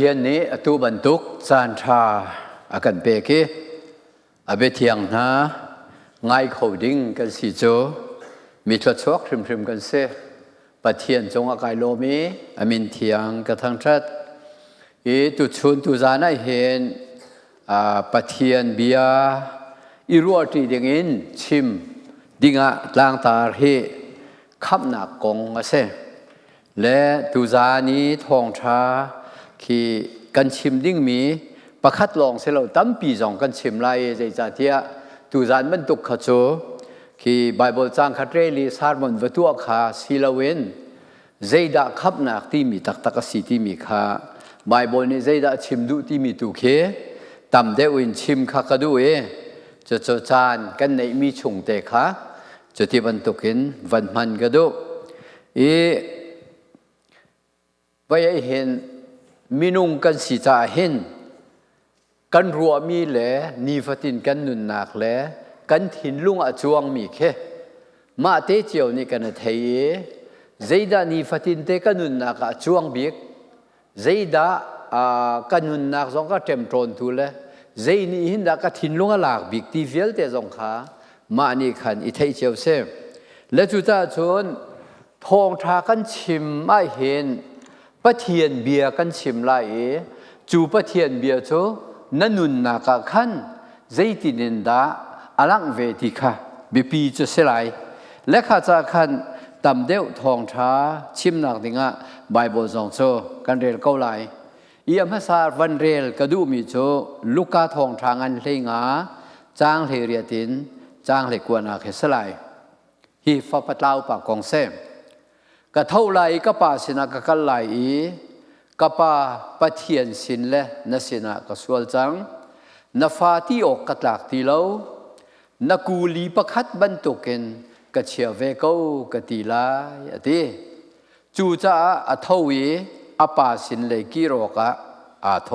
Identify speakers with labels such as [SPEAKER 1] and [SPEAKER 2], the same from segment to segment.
[SPEAKER 1] hiện ní tu bận túc san trà cần bê kia bê thiang na ngay khẩu đinh cần xì chỗ mi thuật xót phim phim cần xe bát thiền trong cái lô mi mình thiang cái thằng chất ý tu chun tu ra này hiện bát thiền bia iruat đi dengan chim dinga lang tar he khắp nạc công ở xe lẽ tu ra ní thong trà khiกันชิมดิ้งมีประคัดลองเสเราตั้มปีจองกันชิมไล่ใจจ่าเทียตูจานมันตุกขโจที่ไบเบิลจางคัดเรลีสารมันวัตถุขาศิลาเวนใจด่าขับนักที่มีตักตักสีที่มีขาไบเบิลนี่ใจด่าชิมดูที่มีตุเคตั้มเดวินชิมขากระดูจะโจจานกันในมีชงเตะขาจะที่บรรทุกินวันมันกระดูไว้เห็นมินุงกันสิจ่าเห็นกันรัวมีแหละนีฟตินกันนุนนักแหละกันถิ่นลุงอจวงมีแค่มาเตเจียวนี่กันเทียใจดานีฟตินเตกันนุนนักอจวงบิกใจดากันนุนนักสองก็เต็มตรนทุเลยใจนี่หินดากันถิ่นลุงหลากบิกที่เวลเตสองขามานี่ขันอิเทเจียวเซมและจุดจ้าชนทองทากันชิมไม่เห็นปะเทียนเบียกันชิมไล่จูปะเทียนเบียโจนันนุนนากาขันใจตินินดาอลังเวติค่ะบิปีจะเสลายและข้าจะขันตำเดวทองช้าชิมนักดิงะไบเบิลจงโจกันเรียลเกาไลอียมภาษาวันเรียลกระดูมีโจลูกกาทองทางอันเลงาจางเลเรียตินจางเลกวนอาเคสลายฮีฟ้าปัตลาวปากกองเซมก็เท่าไรก็ป่าสินะก็กันไหลก็ป่าปะเทียนสินและนสินะก็สวลจังนฟาที่อกกระตากตีเลานกูลีประคัดบรรทุกินก็เชียวเวก้ากตีลายตีจูจ้าอัทวีอป่าสินเลยกิโรกะอาโท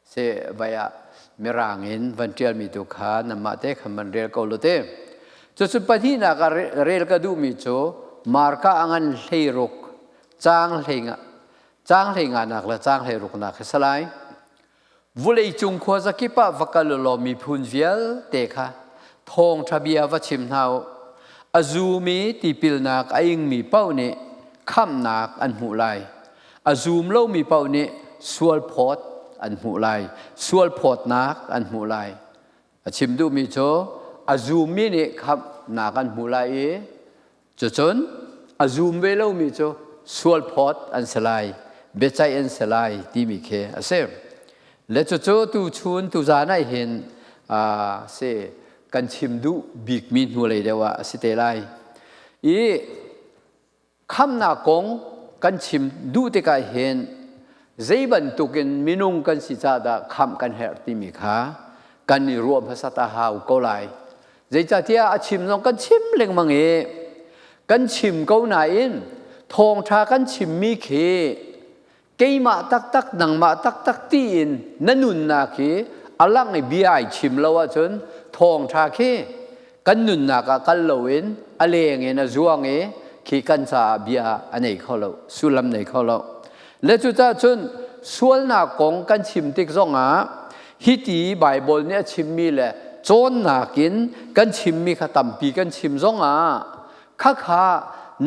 [SPEAKER 1] เสวายเมรางอินวันเจียมีตุขานำมาเตขมันเรียลกอลุเตจุดสุดปฏินักเรียลกระดูมิโจมาร์กาอังเลรุกจางเลงานักและจางเลรุกนักสลายวุเลยจุงขวาสกิปะวักลลมีพุนเวียลเตค่ะทองทะเบียวัชิมเท้าอาจูมีตีปิลนักอิงมีเป้าเนข้ามนักอันหูไลอาจูมเล่ามีเป้าเนสวลพอดอันหูไลสวลพอดนักอันหูไลชิมดูมีโจอาจูมีเนข้ามนักอันหูไลจนอาจูมเวลามีโจสวลพอดอันสลายเบใจอันสลายที่มีเคอาเซมและโจตูชุนตูจานาเห็นเสกันชิมดูบิกมินหัวเลยเดียวสิเตลัยคำนากงกันชิมดูที่กายเห็นใจบรรทุกินมินุงกันสิจาดาคำกันเหตุที่มีขากันรวมภาษาตาหาวก็ไหลใจจะที่อาชิมน้องกันชิมเล็งมังกันชิมเกาหนาอินทองชากันชิมมีเคเกยมาตักนังมาตักตีอินนันุนนาเคอลังไอเบียไอชิมแล้วว่าจนทองชาเคกันนุนนากกันเลวินอเลงนะจวงขีกันซาเบียอันไหนเขาเราสุลัมไหนเขาเราและจุดจ้าจนส่วนนากงกันชิมติกซองฮิตีไบเบิลเนี่ยชิมมีแหละโจนนากินกันชิมมีขตัมปีกันชิมซองข้าขา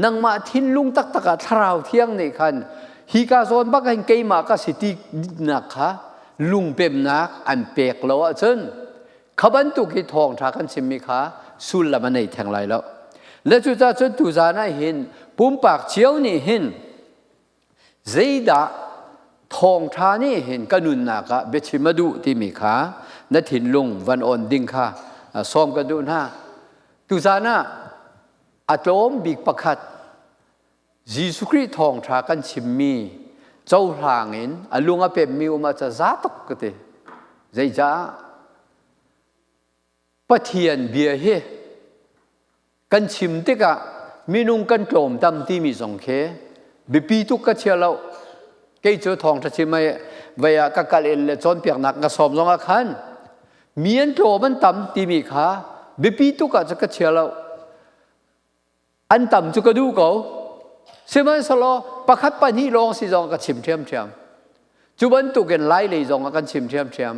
[SPEAKER 1] นังมาทิ้นลุงตักทราวเที่ยงในคันฮีกาโซนบักเฮงเกยมาก็สิตินักค่ะลุงเป็มนักอันเปกแล้วจนขบันตุกิทองทากันชิมมีค่ะสุลละมันในแทงไรแล้วและจุดจ้าจนตุจานาเห็นปุ่มปากเชียวนี่เห็นใจดาทองทานี่เห็นกนุนนักเบชิมาดูที่มีค่ะนัดถิ่นลุงวันอ่อนดิ่งค่ะซ้อมกันดูนะตุจานาอาจมบิกประคัดยิสุคริทองทากันชิมมีเจ้าหางเห็นอลุงอเปมมีอุมาจะซาตกกติใจจ้าปะเทียนเบียเฮกันชิมติกะมีนุ่งกันโจมตำที่มีสองเคบิปีตุกกะเชียเราเกยเจอทองทชิมไม่เวียกะกะเลนเลจอนเปียกนักกระสอบสองอาคันมีอันโจมันตำที่มีขาบิปีตุกะจะกะเชียเราอันต่ำจุกระดูเขาเสมันสโลประคัดปนีลองสิจองกับชิมเทียม จุบันตุกันไล่เลยจงกันชิมเทียมเทียม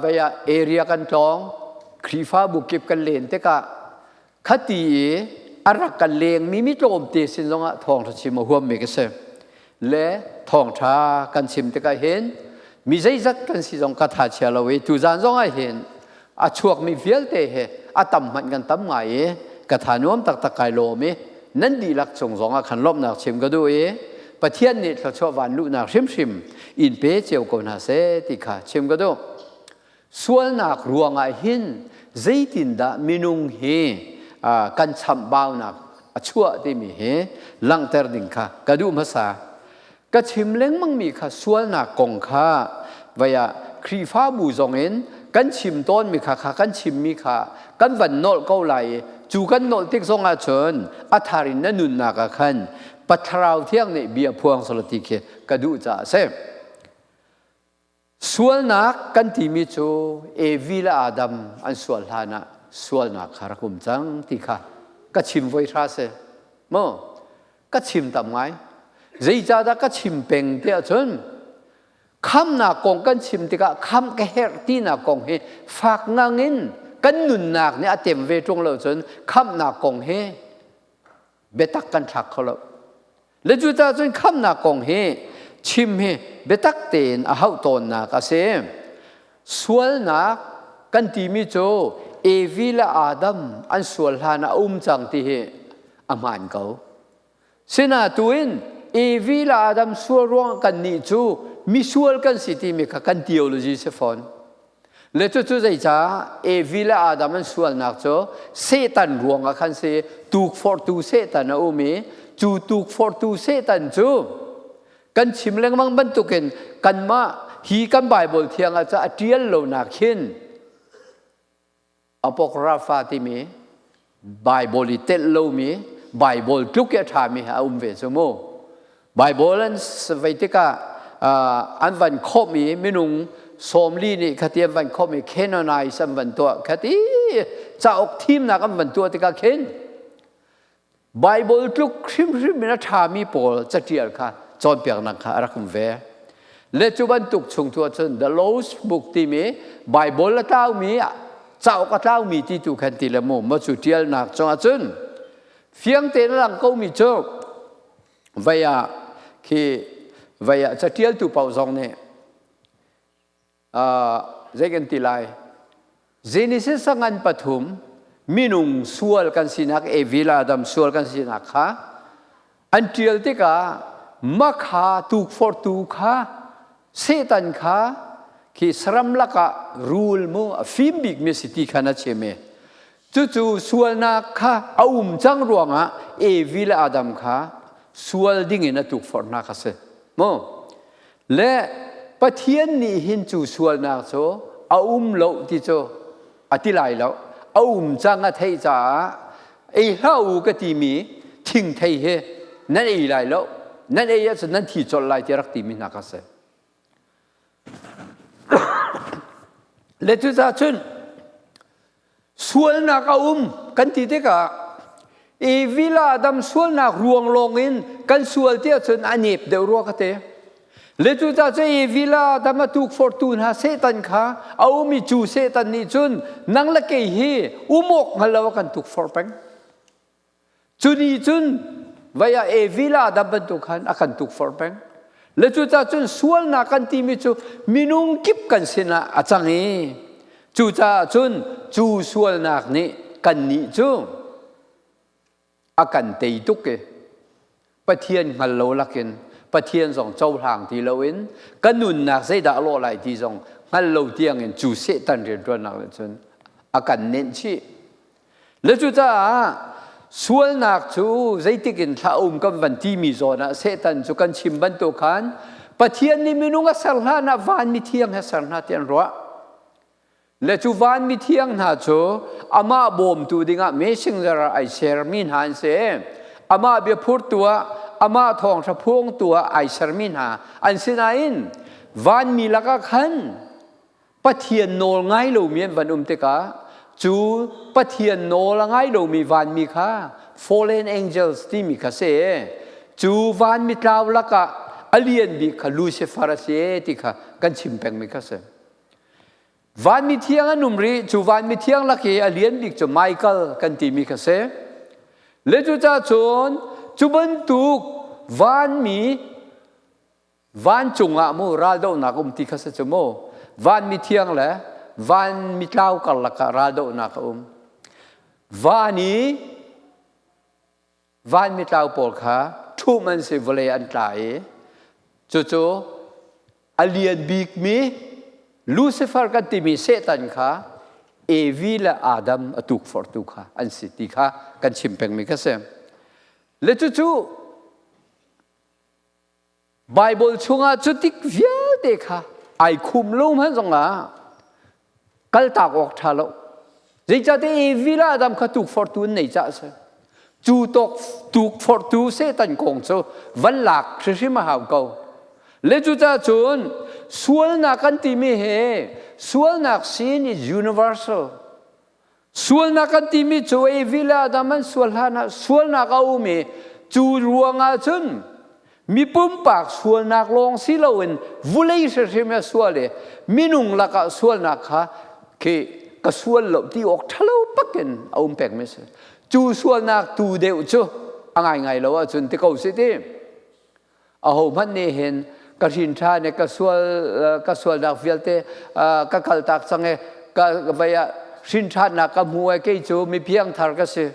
[SPEAKER 1] ไปเอเรียกันท้องครีฟ้าบุกเก็บกันเลนแต่กะคดีอารักกันเลงมีโจมตีสินจงทองชิมหัวเมกเซและทองชากันชิมแต่กะเห็นมีใจจัดกันสิจงกระทาเชลเวตุจานจงเห็นอาชวกมีเฟียลเตะอาตั้มมันกันตั้มไงกระทานวมตักตะไคโลมีนั่นดีลักจงขันลบนักชิมก็ดูประเทศนี้เราชอบวันลุนักชิมอินเปเจียวกันหาเสติขาชิมก็ดูส่วนนักรวงหินใจตินดามินุงเฮกันชับบาวนักชั่วที่มีเฮลังเตอร์ดิงค่ะก็ดูภาษาก็ชิมเล้งมั่งมีค่ะส่วนนักกงค่ะวิยาครีฟ้าบูจงเห็นกันชิมต้นมีค่ะกันชิมมีค่ะกันวันโนลเกาไหลจูกันโนลติ๊กทรงอาเชิญอัฐารินนั่นนุนนักขันปัทราวเที่ยงนี่เบียพวงสลติเคกระดูจ่าเซส่วนนักกันที่มีจูเอวิลอาดัมอันส่วนหานะส่วนนักคารักุมจังที่ค่ะก็ชิมไว้ท่าเซโมก็ชิมทำไงใจจ่าดาก็ชิมเป็นเดียจนคำนักกงกันชิมติกะคำแก่เฮที่นักกงเฮฝากนางอินกันนุนนักเนี่ยเต็มเวทงเราจนคำนักกงเฮเบตักกันทักเขาแล้วและจุดจนคำนักกงเฮชิมเฮเบตักเตนอาหาตนนักเสมส่วนนักกันที่มีโจเอวิลอาดัมอันส่วนหานะจังที่เฮอามันเขาเสนาตัวอินเอวิลอาดัมส่วนรวงกันนี่จูมีส่วนกันสิที่มีกันเทีโอโลจีเซฟอนและจุดใจจ้าเอวิลอาดัมมันส่วนนักโจเซตันรวงกันเสตุกฟอร์ตูเซตันเอามีจูตุกฟอร์ตูเซตันจูกันชิมเล้งมังบรรทุกินกันมาฮีกันไบเบิลเทียงอาจจะเทียนโลนักขินอพอกราฟาที่มีไบเบิลเตลโลมีไบเบิลทุกอย่างทำมีอาเวสโมไบเบิลนั้นสวัยติกาอันวันคบมีมินุงสมลีนี่คดีวันคบมีเคนนายสัมวันตัวคดีจะออกทีมนักอันวันตัวติกาเคนไบเบิลทุกคริมมีนัทามีโปลจะเทียร์ค่ะจอนเปียกนักอารักมเวและจุบันตุกชงตัวจน The Lost Book ที่มีไบเบิลละเต้ามีเจ้าก็เต้ามีที่ตุกันติละโมมาจุดเทียร์นักจงอาจนเฟียงเตนหลังก็มีโจกวิยาคือวิยาจะเทียร์ตุเป่าจงเนี่ยเจกันติไลเจนิสสังอันปฐุมมินุงส่วนกันสินักเอวิลาดัมส่วนกันสินักค่ะอันเทียร์ติกามักหาตุกฟอร์ตุค่ะเซตันค่ะที่สรัมลักะรูลโมฟิมบิกมีสิทธิขนาดเชมจู่ๆส่วนนักค่ะเอาจังรวงอ่ะเอวิลาดัมค่ะส่วนดิ่งนัตุกฟอร์นักเสโมและประเทศนี้หินจู่ส่วนนักโซเอาโลที่โซอธิไลแล้วเอาจังอ่ะเทจ่าไอ้เฮาก็ที่มีทิ้งเทเฮนั่นไอ้ไลแล้วนั่นเองจะนั่นที่จดลายที่รักตีมินักเสเลตุจ่าชนส่วนนักกันที่เด็กเอวิลาดัมส่วนนักรวงลงอินกันส่วนที่ชนอันนี้เดือดร้อนกันเตะเลตุจ่าชนเอวิลาดัมมาตุกฟอร์ตูนหาเซตันค่ะเอามีจูเซตันนี่ชนนังละเกยเฮมกฮัลโหลกันตุกฟอร์เป็งจุนีชนวิยาเอวิลาดับบันทุกันอาการตุกฟอร์เปงและจุดจ้าจนส่วนนักกันที่มีจูมินุงกิบกันสินะอาจารย์นี้จุดจ้าจนจูส่วนนักนี้กันนี้จูอาการเตยตุกเกปะเทียนฮัลโหลลักินปะเทียนส่งเจ้าทางที่เราเห็นกันนุนนักเสดาโลไหลที่ส่งฮัลโหลเทียงเงินจูเสตันเรียนตัวนักจนอาการเน้นชีและจุดจ้าส่วนนักจูใจติกินท้ากันวันที่มีโซนะเสตันจูกันชิมบันตุขันปะเทียนนี่มีนุ่งสัลฮานะวันมีเทียงให้สัลฮาเทียนรัวและจูวันมีเทียงนะจูอามาบ่มตูดิ่งเมชิงจะไอเชอร์มินฮันเซอามาเบียพูดตัวอามาทองสะพงตัวไอเชอร์มินฮาอันเซนาอินวันมีลักขันปะเทียนโนลไงลูเมียนวันเตกาจูปะเทียนโนละไงเรามีวันมีค่ะ fallen angels ที่มีค่ะเสจูวันมีตราวละกะ alien bi kha Lucifer se ti kha kan chimpeng mi kha se van mi thiang anumri chu van mi thiang la ke alien bi chu Michael kan ti mi kha se le chu cha chon chu ban tu van mi van chunga mu ral do na kum ti kha se chu mo van mi thiang la van mi tlau kal la ka ral do na ka vani van mi tlau pol kha thu man se vole an tlai chu alien big mi Lucifer kan ti mi Satan kha Evi la Adam atuk for tu kha an siti kha kan chimpeng mi ka se le chu Bible chunga chutik vial de kha ai khum lum han zonga kal tak ok thalo zai cha te Evi la Adam kha tuk for tu nei cha se chu tuk for tu Satan kong cho van lak thri ma hau ko le chu cha chun sual na kan ti mi he sual nak sin is universal sual na kan ti mi chu e vila daman sual hana sual na ka umi chu ruanga chun mi pum pak sual nak long si loin vulei se me suale minung la ka sual na kha ke ka sual lo ti ok thalo paken aum pek me se chu sual nak tu deu chu angai lo chun te ko si ti a ho man ne hen ka rin tha ne ka sual dak vialte ka kal tak change ka vaya rin tha na ka muai ke chu mi piang thar ka se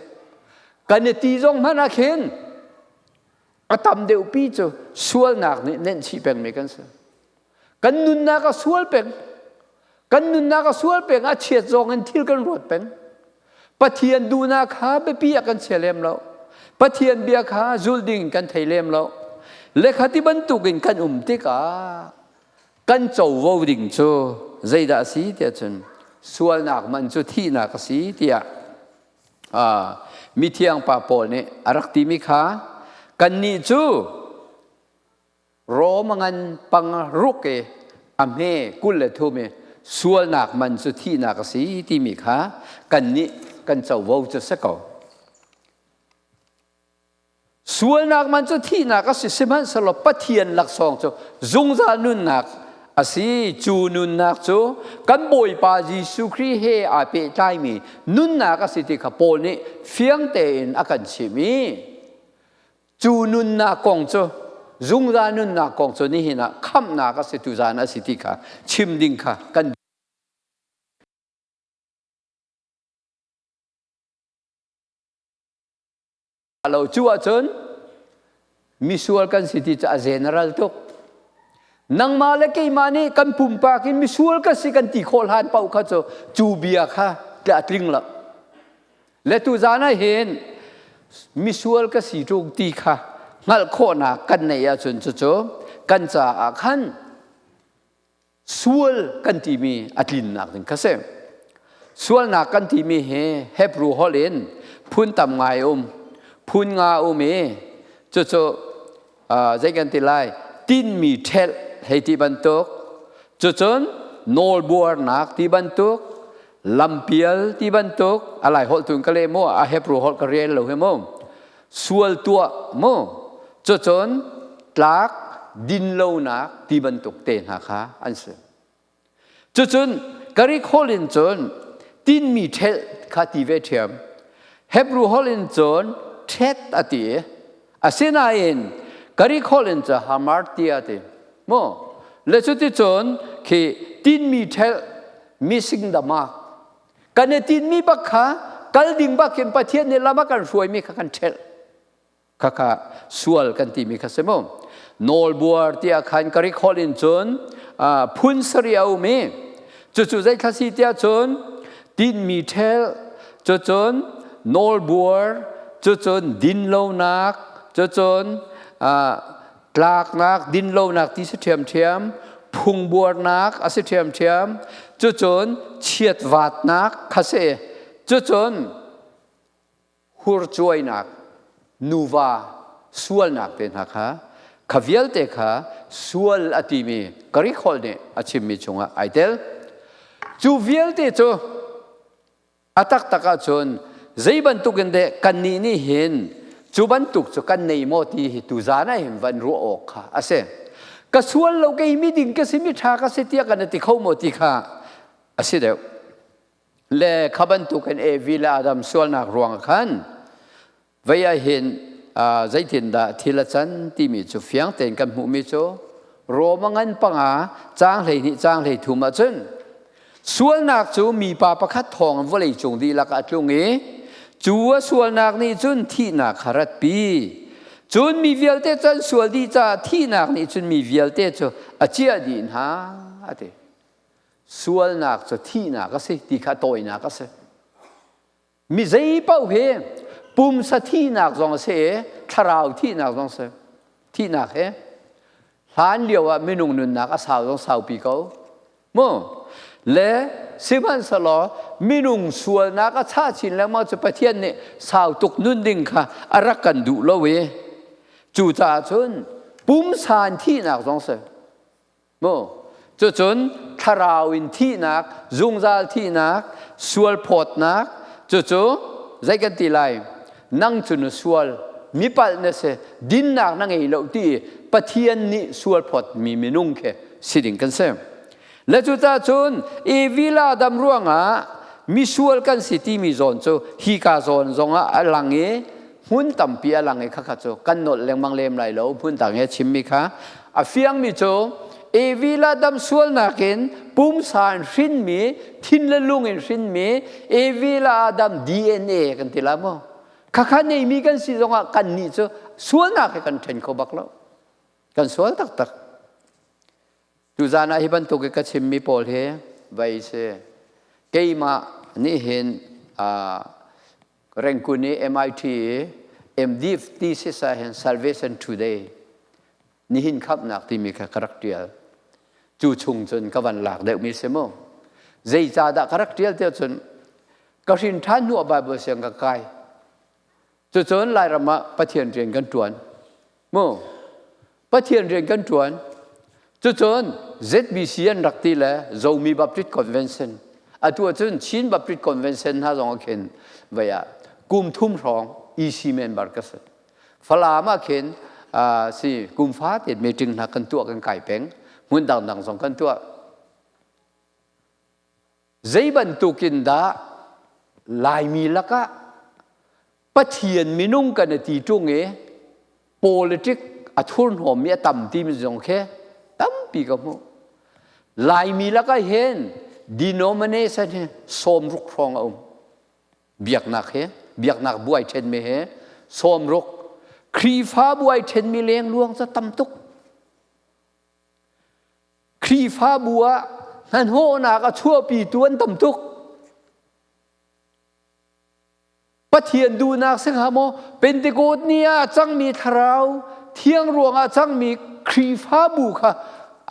[SPEAKER 1] ka ne ti jong mana khen atam deu pi chu sual nak ne nen chi peng me kan se kan nun na ka sual peng a chiat jong an thil kan rot peng pathian du na kha be pi kan chelem lo pathian bia kha zulding kan thailem lo le khati ban tu kin kan ti ka kan chou vo ding chu zaida si tia chun sual nak man chu thi na ka si tia mi thiang pa pol ne arak ti mi kha kan ni chu ro mangan pang ruke ame kul le thu me sual nak man chu thi na ka si ti mi kha kan ni kan chou vo chu sa ko sual nak man chu thi nak asi siman salo pathian lak song chu zungza nun nak asi chu nun nak chu kan boi pa Jesu Christ he a pe tai mi nun nak asi ti kha pol ni fiang te in akan chimi chu nun na kong chu zungza nun na kong chu ni hina kham na ka se tu zan asi ti kha chim ding kha kan lo chu a chun misual kan city cha general tok nang male ke mani kan pumpa kin misual ka si kan ti khol han pau kha chu bia kha ta tling la le tu zana hen misual ka si tung ti kha ngal kho na kan nei ya chun chu kan cha a khan sual kan ti mi atlin nak ding kha se sual na kan ti mi he Hebrew holin phun tam ngai phun nga me chu zai kan ti lai tin mi thel hei ti ban tok chu chon nol buar nak ti ban tok lampial ti ban tok alai hol tun ka le mo a Hebrew hol ka rel lo he mo sual tua mo chu chon tlak din lo nak ti ban tok ten ha kha an se chu chon kari kholin chon tin mi thel kha ti ve thiam Hebrew holin chon thet ati asinain kari kholin cha hamartia te mo le chuti chon ki tin mi thel missing the mark kan tin mi bakha kal ding ba kem pathian ne lama kan ruai mi kan thel kha sual kan ti mi kha semo nol buar ti akhan kari kholin chon phun sariau me chu zai khasi tia chon tin mi thel chon nol buar chon din lo nak chon tlak nak din lo nak ti se thiam phung buar nak ase thiam chon chiat wat nak khase chon hur choi nak nuwa sual nak ten ha kha khavial te kha sual atimi kari khol ne achim mi chunga aitel chu vial te chu atak taka chon zaiban tukin de kan ni hin chuban tuk chu kan nei mo ti hi tu zana him van ru ok kha ase ก็ส่วนเราก็มีดิ่งก็สิมิทาก็สิเตียกันติเข้าหมดติค่ะอาศัยเดียวเล่ขบันตุกันวิลาดามส่วนนักรวงขันไว้เห็นใจถิ่นดาทีละชั้นที่มีจุดเฟียงเต็นกันหูมีจูโรมังันปังอาจางเลยนี่จางเลยทุ่มมาจนส่วนนักจูมีปาประคัดทองว่าเลยจงดีลักอัดลงเอจูว่าส่วนนักนี่จุนที่นักขรัดปีจุนมีเวียลเตจันส่วนดีจ้าที่นักนี่จุนมีเวียลเตจูอาเจียดีนฮะอะไรส่วนนักจะที่นักก็สิที่ข้าตัวนักก็สิมีใจเป้าเหปุ่มสะที่นักจงเสทราวที่นักจงเสที่นักเหหลานเดียวว่าไม่นุ่งนุ่นนักสาวจงสาวปีเขามั่งและสิมันสลอมีนุ่งส่วนนักชาชินแล้วมาจะประเทศเนี่ยสาวตกนุ่นดิ่งค่ะอารักกันดุละเวจูจ่าจนปุ่มสานที่นักจงเสมั่งจนทราวอินที่นักจุงซาลที่นักสวลพอดนักใจกันตีไลนั่งจุนสวลมีปัลเนเสดินนักนั่งไอ้เราที่ปะเทียนนี่สวลพอดมีเมนุ่งแค่สิ่งกันเสและจุดท้ายจนวิลาดำร่วงมีสวลกันสิที่มีโซนฮีกาโซนจงหลังเอหุ่นต่ำปีหลังเอข้าข้ากันนดเลี้ยงมังเลมไหลเราหุ่นต่างเอชิมมีค่ะเฟียงมีวิลาดำสวลนักเองปุ่มสารสินมีทินละลุงเองสินมีวิลาดำ DNA กันทีละมั้งข้าข้าเนี่ยมีกันสิจงกันนี่สวลนักกันเทนเขาบักแล้วกันสวลตักดูจานะฮิบันตุกก็ชิมมีโพลเฮไว้เสเกี่ยมานี่เห็นเร่งกุนี MIT MD ที่เสียเห็น Salvation Today นี่หินขับนักที่มีคาแรคเตอร์จู่ชงจนกวันหลักเด็กมีเสมอใจจ่าดักคาแรคเตอร์เดียวจนก็สินท่านหัวใบเบอร์เสียงกะไกจนลายระมะปะเทียนเรียนกันจวนมั่งปะเทียนเรียนกันจวนจน ZBCN รักที่แล้วเรามีบัพติสต์คอนเวนชั่นตัวจนชินบัพติสต์คอนเวนชั่นฮะจงเขียนไว้กุมทุ่มรองEC member ก็สิฝรั่งมาเขียนสิกุมฟ้าติดมีจึงนักกันตัวกันไก่เป้งหุ่นดังสองกันตัวใจบรรทุกินดาลายมีละก็ปะเทียนมีนุ่งกันตีจุงpolitics อัทุนหอมมีต่ำที่มีจงแค่ตั้มปีกับมูลายมีแล้วก็เห็น denomination สมรุกครองเอาเบียกหนักเบียกหนักบวยเช่นไม่สมรุกครีฟ้าบวยเช่นมีเลี้ยงลวงจะตั้มตุกครีฟ้าบัวนั่นโหนักชั่วปีตัวนตั้มตุกปะเทียนดูนักสังหามเป็นติโกดเนี่ยจังมีทราวเที่ยงรวงจังมีครีฟ้าบูค่ะ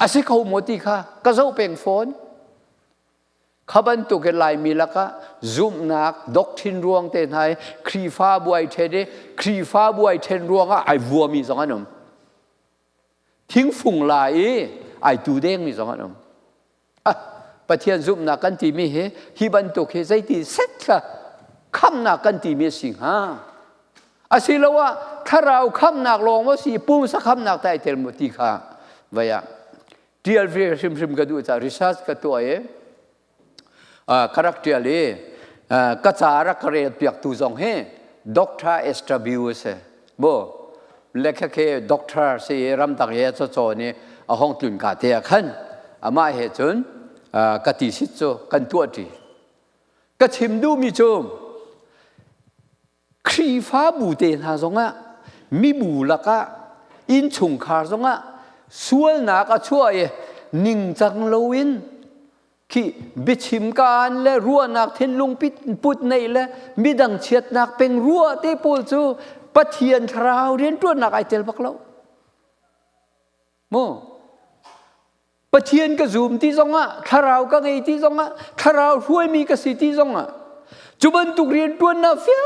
[SPEAKER 1] อาศัยเขาหมดที่ค่ะก็จะเป็นฝนขบันตุกลายมีแล้วก็จุ่มนักดอกทินรวงเต็นไทยครีฟ้าบวยเทเดครีฟ้าบวยเทนรวงไอ้วัวมีสองอันนมทิ้งฝุ่งลายไอ้ตูเด้งมีสองอันนมปะเทียนจุ่มนักกันตีมีฮิบันตุกใจตีเสร็จค่ะคำนักกันตีมีสิ่งอาศัยแล้วว่าถ้าเราคำนักลงว่าสิปุ่มสักคำนักแต่เทลมุติค่ะไว้เดียร์เวอร์ชิมกันดูจากรีเสิร์ชกันตัวคาแรคเตอร์เลยก็จะรักเรียนเปียกตัวจงด็อกเตอร์เอสตราบิวเซ่บ่เล็กแค่ด็อกเตอร์สิรำตักเยอะโจนี่ห้องตุนกาเทียขันมาเหตุจนกติสิโจกันตัวดีก็ชิมดูมีโจมครีฟ้าบูเตนหาจงมีบูลักอินชุงคาจงส่วนนักช่วยนิ่งจังโลวินที่บิชิมการและรัวนักเทนลุงปิดปุดในและมีดังเฉียดนักเป็นรัวที่ปูจูปะเทียนทราวเรียนตัวนักไอเจลพักเราโมปะเทียนกระซุมที่จงทราวก็ไงที่จงทราวช่วยมีกสิที่จงจุบันตุกเรียนตัวนักเฟีย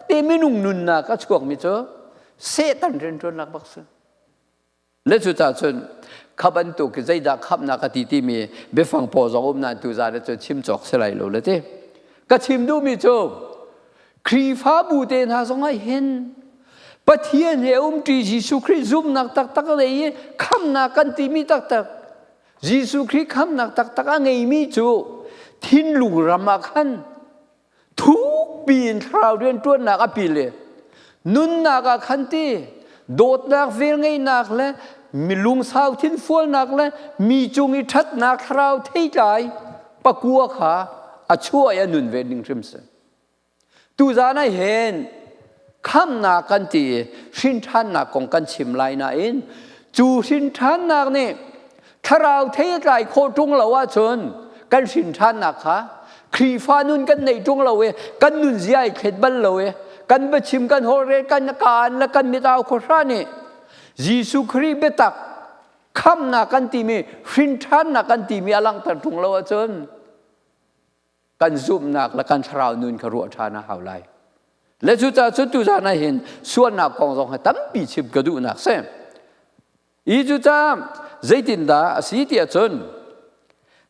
[SPEAKER 1] แต่ไม่นุ่งนุนนักก็ช่วงมิโซเสตันเรียนตัวนักบักษและสุดท้ายจนขับันตุกใจดักขับนักติที่มีเบฟังพอจงนั่นตุจาระจนชิมจอกสลายโลเลยเต้ก็ชิมดูมิโจครีฟ้าบูเตนหาสงให้เห็น ปะเทียนเหมตรียิสุคริสซุมนักตักตักเลยคำนักกันตีมีตักตักยิสุคริสคำนักตักตักไงมีจูทิ้นลุงรำมาขันทุกปีนคราวเรียนตัวนักอภิเลนุนนักขันตีโดดนักเวงไงนักเลยมีลุงสาวทิ้นฟัวนักเลยมีจุงอิทัดนักคราวที่ใจปะกัวขาช่วยนุนเวนิงริมเสตูจานะเห็นคำนักกันตีสินทันนักของกันชิมไลน่ะเองจูสินทันนักนี่คราวที่ใจโคตรงเราว่าชนกันสินทันนักค่ะครีฟ้านุนกันในตรงเราเวกันนุนเสียเข็ดบัลเราเวกันไปชิมกันโฮเรกันการและกันมิตรโครานี่ยิสุครีเบตักคำนักกันตีมีสินทันนักกันตีมีอลังตัดตรงเราว่าชนกันซุ่มนักและกันชราวนุนขรัวชานะหาวไลและจุดจ้าจุดตุจานะเห็นส่วนนักกองทรงให้ตั้มปีชิบกระดูนักเสมอีจุดจ้าใจตินดาสีเตียจน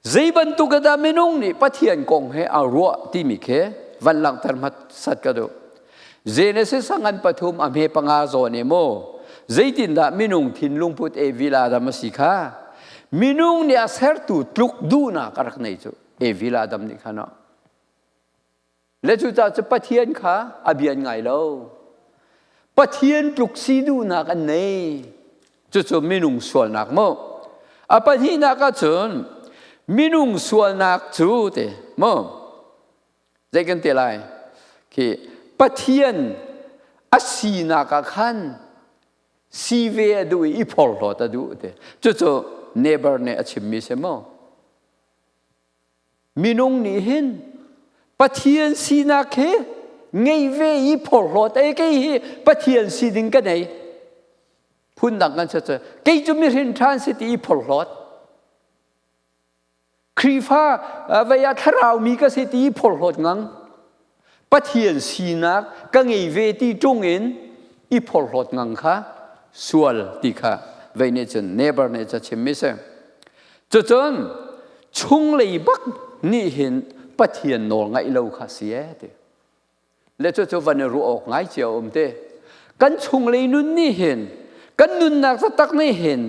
[SPEAKER 1] ใจบรรทุกกระดาไม่นุ่งนี่ปะเทียนกองให้เอารัวที่มีเควันหลังธรรมะสัตกระดูใจเนสสังกันปฐุมอเมปังอาโซเนโมใจตินดาไม่นุ่งทินลุงพุทธเอวิลาดามสิกาไม่นุ่งเนี่ยเสร์ตุตลุกดูนักรักในจุเอวิลาดามนี่ขนาและจุดจะปะเทียนขาอเบียนไงเราปะเทียนปลุกซีดูนักอันนี้จุดไม่นุ่งส่วนนักมั้งปะที่นักก็จนไม่นุ่งส่วนนักจูเตมั้งใจกันเท่าไรคือปะเทียนสีนักขันสีเวดูอีพอลล์ตดูเตจุดเนเบอร์เนี่ยชิมมิเสมั้งไม่นุ่งนี่เห็นปะเทียนสีนักเฮไงเวอีพอลล์แต่ไงปะเทียนสีดิ่งกันไหนพูดดังกันเฉยๆกี่จุดมีเห็นทรานสิตีพอลล์ครีฟ้าเวียทราวมีก็สิตีพอลล์งั้งปะเทียนสีนักก็ไงเวทีจงเอ็นอีพอลล์งั้งค่ะส่วนที่ค่ะเวเนจเนเบอร์เนจชิมมิเซจนช่วงเลยบักนี่เห็นปะเทียนโนไงเราค่ะเสียเดและจนวันนี้รู้ออกไงเจียวเดกันช่วงเลยนุ่นนี่เห็นกันนุนนักสตักไม่เห็น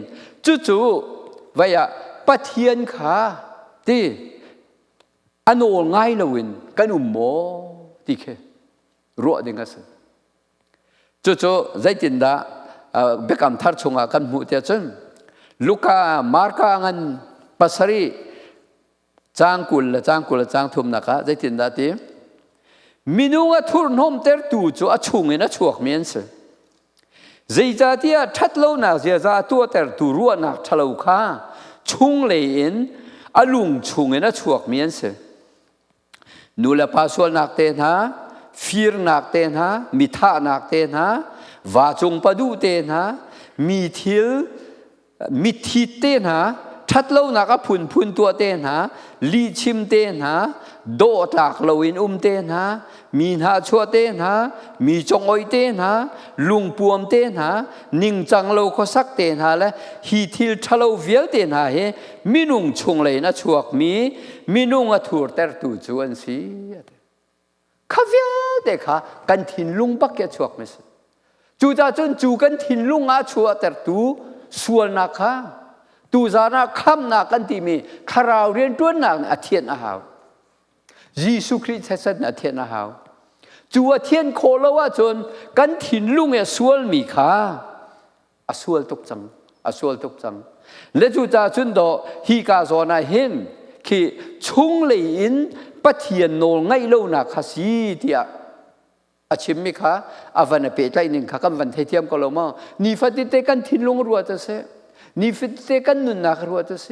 [SPEAKER 1] จู่ๆว่าปะเทียนขาที่อันโอง่ายเลยวินกันโมที่แค่รัวดิ่งกันสิจู่ๆใจจินดาเบคำทัดชงกันมุเตียจนลูกามาร์กางันปัสรีจางกุลจางทุ่มนักใจจินดาที่มินุงทุนหอมเตอร์ตู่จู่อชุงเงินชวกเมียนสิใจจะที่ทัดเล่าหนักเสียจะตัวแต่ตัวรัวหนักทะเลาข้าชุ่งเลยอินอลุงชุ่งเงินชวกเมียนเสนูเลปาสวลนักเตนะฟีร์นักเตนะมิท่านักเตนะวาจงปดูเตนะมีทิลมิทิเตนะทัดเล่าหนักพุนตัวเตนะลีชิมเตนะโดตากเลวินเตนะมีนาชัวเตนะมีจงอยเตนะลุงปวมเตนะนิ่งจังโลก็สักเตนะและฮีทิลทะเลเวียเตนะเฮมินุงชงเลยนะชวกมีนุงอถูร์แต่ตูจวนสีข้าเวียเตค่ะกันทินลุงบักแกชวกไม่สิจูจ่าจนจูกันทินลุงอาชัวแต่ตูส่วนนักค่ะตูจานะคำนักกันที่มีคาราวเรียนตัวนักอาเทียนอาหาวยิสุคริสต์เสด็จเทียนอาหาวจัวเทียนโคลว่าจนกันถิ่นลุงสวลมีขาสวลตุกจังและจูจ่าจนดอฮีกาโซนาเห็นคือชุงเลยอินปะเทียนโนไงเล่านักขาสีเดียชิมมิขาวันเปิดใจหนึ่งข้ากันวันเทียมก็เรามานี่ฟัดเตกันถิ่นลุงรัวจะเสนี่ฟัดเตกันนุนนักรัวจะเส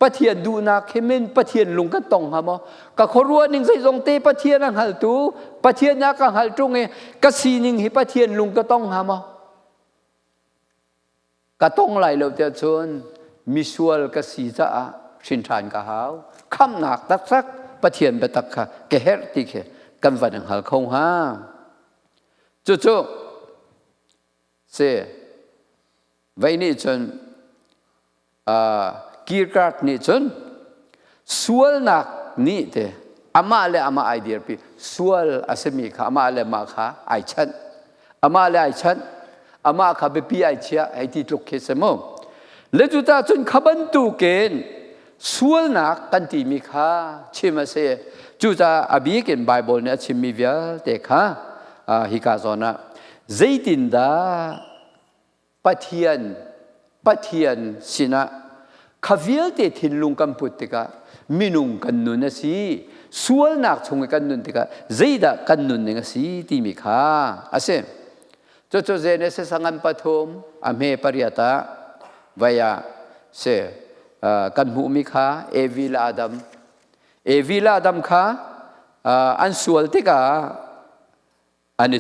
[SPEAKER 1] ปะเทียนดูนักเขมินปะเทียนลุงก็ต้องหามก็ขรัวหนึ่งใส่ทรงเตปะเทียนหัลตูปะเทียนนักหัลตรงก็สีหนึ่งหิปะเทียนลุงก็ต้องหามก็ต้องไหลเราจะชนมิสวลก็สีจะชินทานก็หาวคำหนักตักซักปะเทียนไปตักค่ะแกเฮรติเคกันวันหัลคงหาจู่เสียไว้นี่จนกีร์การ์ดนี่จนสวลนักนี่เถอะอามาเลอามาไอเดียปีสวลอาเซมีค่ะอามาเลมาค่ะไอชันอามาเลไอชัน อามาขับไปปีไอเชียไอที่ตกเคสมอและจุดตาจนขับันตูเกณฑ์ส่วนนักกันที่มีค่าชิมาเสจุดตาอบีเกณฑ์ไบเบิลเนี่ยชิมีเวียเด็กค่ะฮิกาโซนะใจตินดาปะเทียนสินะขวิลเตทินลุงกัมพุติกามินุงกันนุนสิส่วนนักชงกันนุนติกาใจดากันนุนเนี่ยสิที่มีค่าอาเซโจโจเจเนเสสังกันปฐมอเมปริยตาvia se kan mu mi kha evila adam kha an sual te ka ani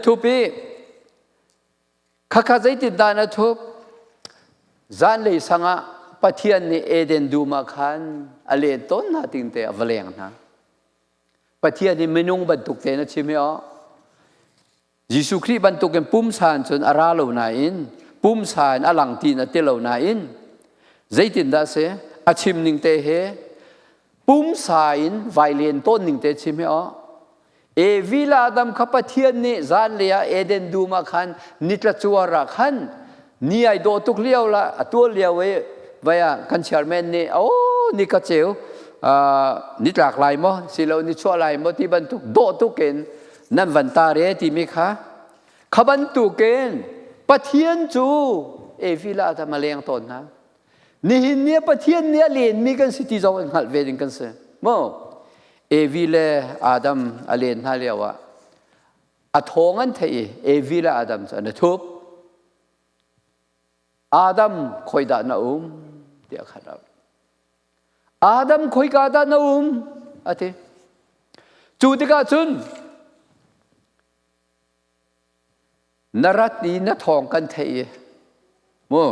[SPEAKER 1] thupi kha zai ti dana thup zan le sanga pathian ni eden duma khan ale ton na ting te avaleng na pathian ni menung bantuk te na chimeo Jisu Christ bantuk en pum san chun aralo na in pum san alang ti na telo na in zaitin da se achim ning te he pum sain vailen ton ning te chim he e vila adam khapathian ni zan leya eden duma khan nitla chuara khan ni ai do tuk liaw la atul liaw we vaya kan chairman ni ni ka cheu nitlak lai mo silo ni chua lai mo ti ban tuk do tuken nan van ta re ti mi kha khaban tuken pathian chu e vila ta maleng ton na ni hin ne pathian ne len mi kan city zo ngal ve ding kan se mo e vile adam alen ha lewa a thongan thei e vila adam cha na thup adam khoi da na dia khara adam khoi ka da na ate chu ti ka chun narat ni na thong kan thei mo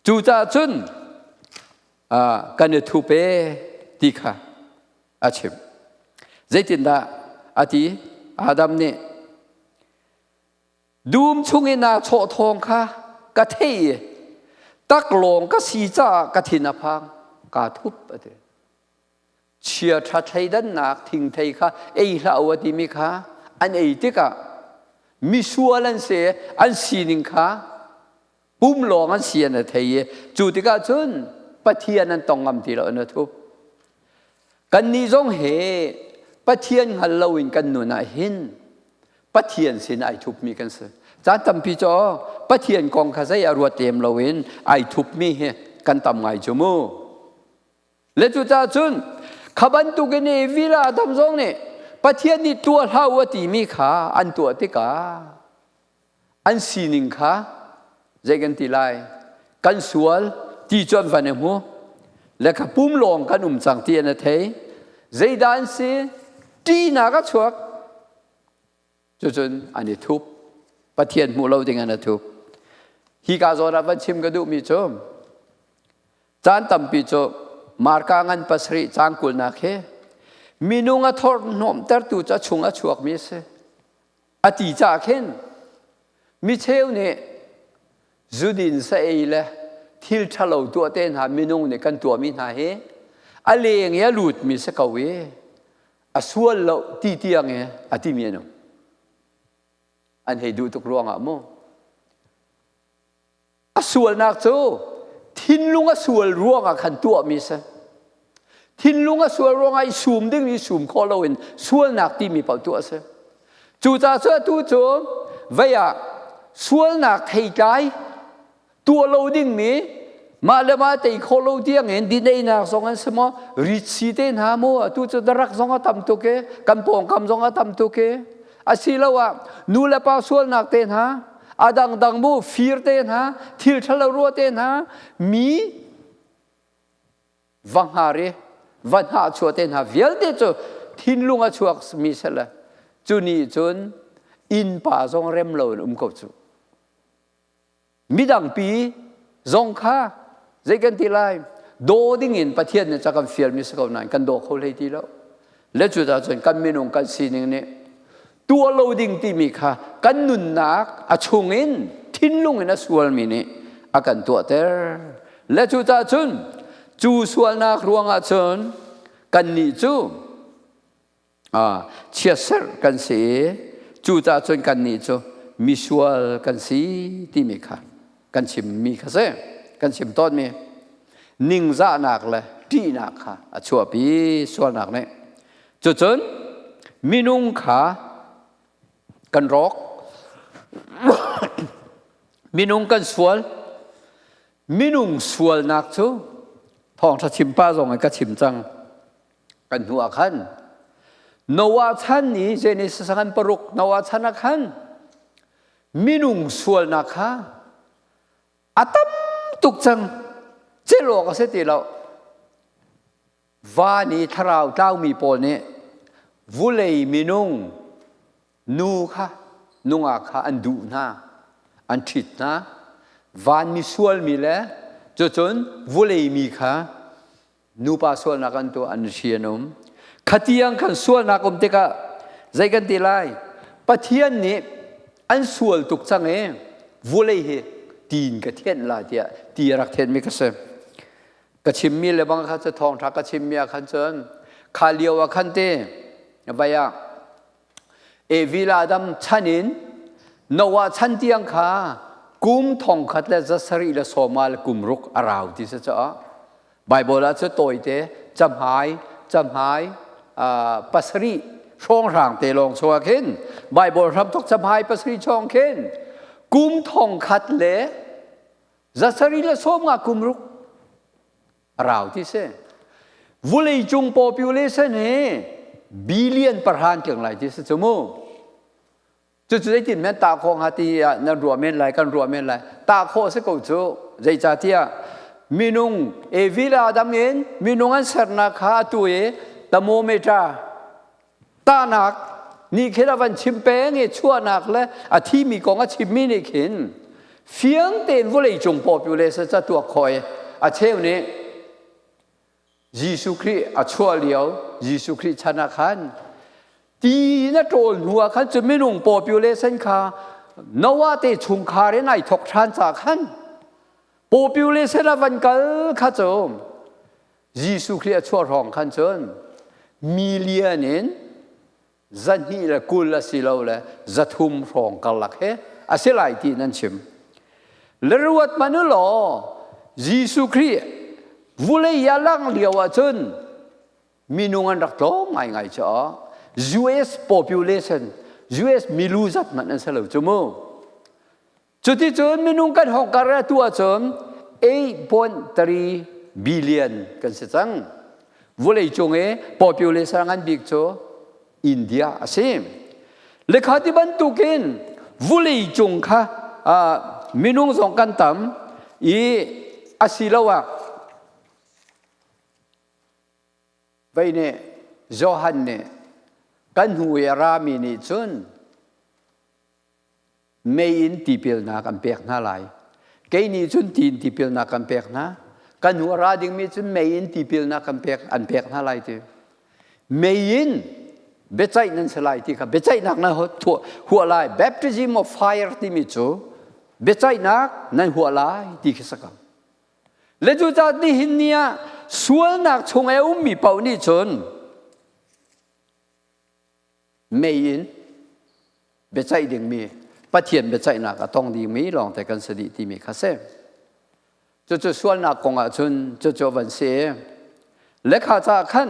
[SPEAKER 1] chu cha chun kan thu pe ti kha achim zaitin da ati adam ne dum chungi na cho thong kha ka thei tak long ka si cha ka thina phang ka thup ate chia tha thai dan nak thing thei kha ei hla awati mi kha an ei te ka mi sualan se an sining kha pum long an sian a thei chu ti ka chun pathian an tongam ti lo na thup kan ni jong he pathian hal loin kan nu na hin pathian sin ai thup mi kan se cha tam pi cho pathian kong kha sai arwa tem loin ai thup mi he kan tam ngai chu mu le chu cha chun khaban tu ge ne vila tam jong ne pathian ni tua hawati mi kha an tua ti ka an sining kha zegan ti lai kan sual ti chon van mu le kha pum long kan chang ti na thei zeidan se ti na ka chuak chu chun ani thup pathian mu lo ding an thup hi ka zo ra van chim ka du mi chom chan tam pi cho marka ngan pasri chang kul na khe minunga thor nom tar tu cha chunga chuak mi se ati cha khen mi cheu ne zudin sa eile thil thalo tu ten ha minung ne kan tu mi na he aleng ya lut mi se kawe asual lo ti tiang e ati mi no an he du tuk ruanga mo asual nak chu thin lunga sual ruanga khan tu mi se thin lunga sual ruanga I sum ding ni sum kholowin sual nak ti mi pau tu se chu cha chu tu chu vaya sual nak thei kai tua lo ding mi ma le ma te kholo tiang en din ei nak song an smo ri chi te na mo tu chu darak song tam tu ke kan pong kam song tam tu ke asilawa nu la pa sual nak te na adang dang mu fir te na thil thalo ro te na mi wang hare van ha chua te na vial te chu thin lunga chuak mi sala chu ni chun in pa song rem lo ko chu midang pi zong kha zegan ti lai do ding in pathian ne chakam fiel mi sakau nan kan do khol hei ti lo le chu da chen kan minung kan sining ne tua lo ding ti mi kha kan nun nak a chungin thin lung in a sual mi ne akan to ter le chu ta chun chu sual nak ruanga chun kan ni chu chia ser kan se จูจ่าจนกันนี่จูมีชัวกันสีที่มีค่ะกันชิมมีค่ะเซ่กันชิมต้นมีนิ่งซะหนักเลยที่หนักค่ะชัวปีชัวหนักเนี่ยจุดจนมีนุ่งขากันรอกมีนุ่งกันสวลมีนุ่งสวลหนักจูทองถ้าชิมป้าส่งไงก็ชิมจังกันหัวขันนวชันนี้เจนิสสังปรุกนวชันนักขันมีนุ่งสวลนักฮะอาตมตุกจังเจโลก็เสติเราวานี้ทราวเจ้ามีปนเนี่ยวุเลยมีนุ่งนูค่ะนุ่งอาค่ะอันดูนะอันทิดนะวานมีสวลมีแล้วจนวุเลยมีค่ะนูปาสวลนักอันตัวอันเชียนมขัดยังขันสวลนักอมเตกะใจกันตีไลปะเทียนนี้อันสวลตุกจังเองวุเลยเหตีนกระเทียนลาเดียตีรักเทียนไม่กระเซมกระชิมมีเลยบางครั้งจะทองทักกระชิมมีขันเจนขาเลียวขันเตไปยังเอวิลาดัมชันินนวชันเตียงขากุมทองขัดและจัสรีและโสมาลกุมรุกอาราวที่จะจ้าไบเบิลจะโตยเตจำหายปัสรีช่องร่างเตลองชัวเข็นไบเบิลทำทุกจำหายปัสรีช่องเข็นกุมทองขัดและจัสรีและโสมากุมรุกอาราวที่เสวุเลยจุง population เฮบิลเลียนประหารเกี่ยงไรที่สมมุจุดได้ติดแม่ตาโคงหาตีนั่นรัวเม่นไรกันรัวเม่นไรตาโคสกุจูใจจ่าที่มีนุงเอวิลาดามเงินมีนุงอันเสรนาคาตัวตะโมเมตาตาหนักนี่แค่ละวันชิมเป้งชั่วหนักและอาที่มีกองชิมมีนี่เห็นเฟียงเต็นวุเลยจง population จะตัวคอยอาเช่นนี้ยิสุคริอาชัวเลียวยิสุคริชนะขันตีน่าโจรหัวขันจะไม่นุ่ง population ค่ะนว่าแต่ชุงคาเรนไอทกทานจากขัน population วันกัลข้าจมยิสุคริอาชัวรองขันจนมิเลียนินจันฮีละกุลละสิลาวละจัตุมรองกัลลักเฮอาศัยไหลที่นั่นชิมและรวดมันนั่นหรอยิสุคริวุเลยยาลังเลียวจนมีนุ่งอันรักโตไม่ไงจ้า US population US มีรู้จักมันนั่นเสลจมูจุดที่จนมีนุ่งกันหอกการะตัวจน 8.3 billion กันสิจังวุเลยจงpopulation อันบิ๊กโจอินเดียอาศัยเลขาธิบันตุกินวุเลยจงค่ะมีนุ่งสองกันตั้มอาศิลาวะไปเนี่ยโจฮันเนี่ยกันหัวรามีนี่จนไม่อินที่เปิลนักอันเปียกน่าไหลแกนี่จนตีนที่เปิลนักอันเปียกนะกันหัวราดิ่งมีจนไม่อินที่เปิลนักอันเปียกน่าไหลที่ไม่อินเบจัยนั่นสลายที่ค่ะเบจัยนักนะหัวไหล baptism of fire ที่มีจูเบจัยนักนั่นหัวไหลที่คิดสักและจุดจากที่หินเนี่ยส่วนนักชงมีเป่านี่จนไม่ยินเบใจดิ่งมีปะเทียนเบใจนักต้องดีมีลองแต่กันสติที่มีข้าเสจุดส่วนนักกงจนจุดวันเสียและข้าจะขั้น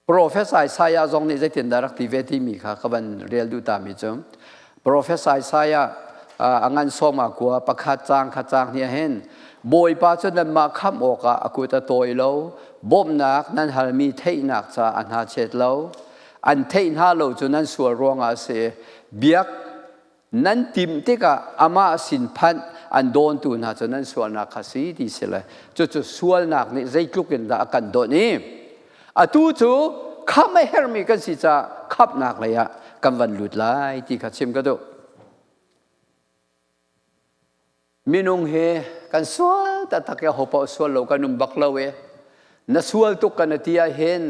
[SPEAKER 1] professor สายจงนี่จะเป็น directive ที่มีค่ะเขาเป็นเรียนดูตามมิจฉา professor สายงานสมากว่าประคัดจางเนี่ยเห็นบอยป้าจนนั้นมาข้ามออกอากูตะโตยแล้วบ่มนักนั้นหามีเทนักจะอันหาเช็ดแล้วอันเทนหาเราจนนั้นส่วนรองอาเสเบียกนั้นติมที่กะอามาสินพันอันโดนตุนหาจนนั้นส่วนนักสีดีเสียเลยจุดส่วนนักนี่ใจกลุกกันละกันโดนี้จูข้าไม่เฮรมีกันสิจะขับนักเลยอะกันวันหลุดไล่ที่ขัดชิมก็ดูมีนุ่งเฮกันสวลแต่ตักยาหอบสวลเรากันนุ่มบักเลวนัสวลตุกกันที่เห็น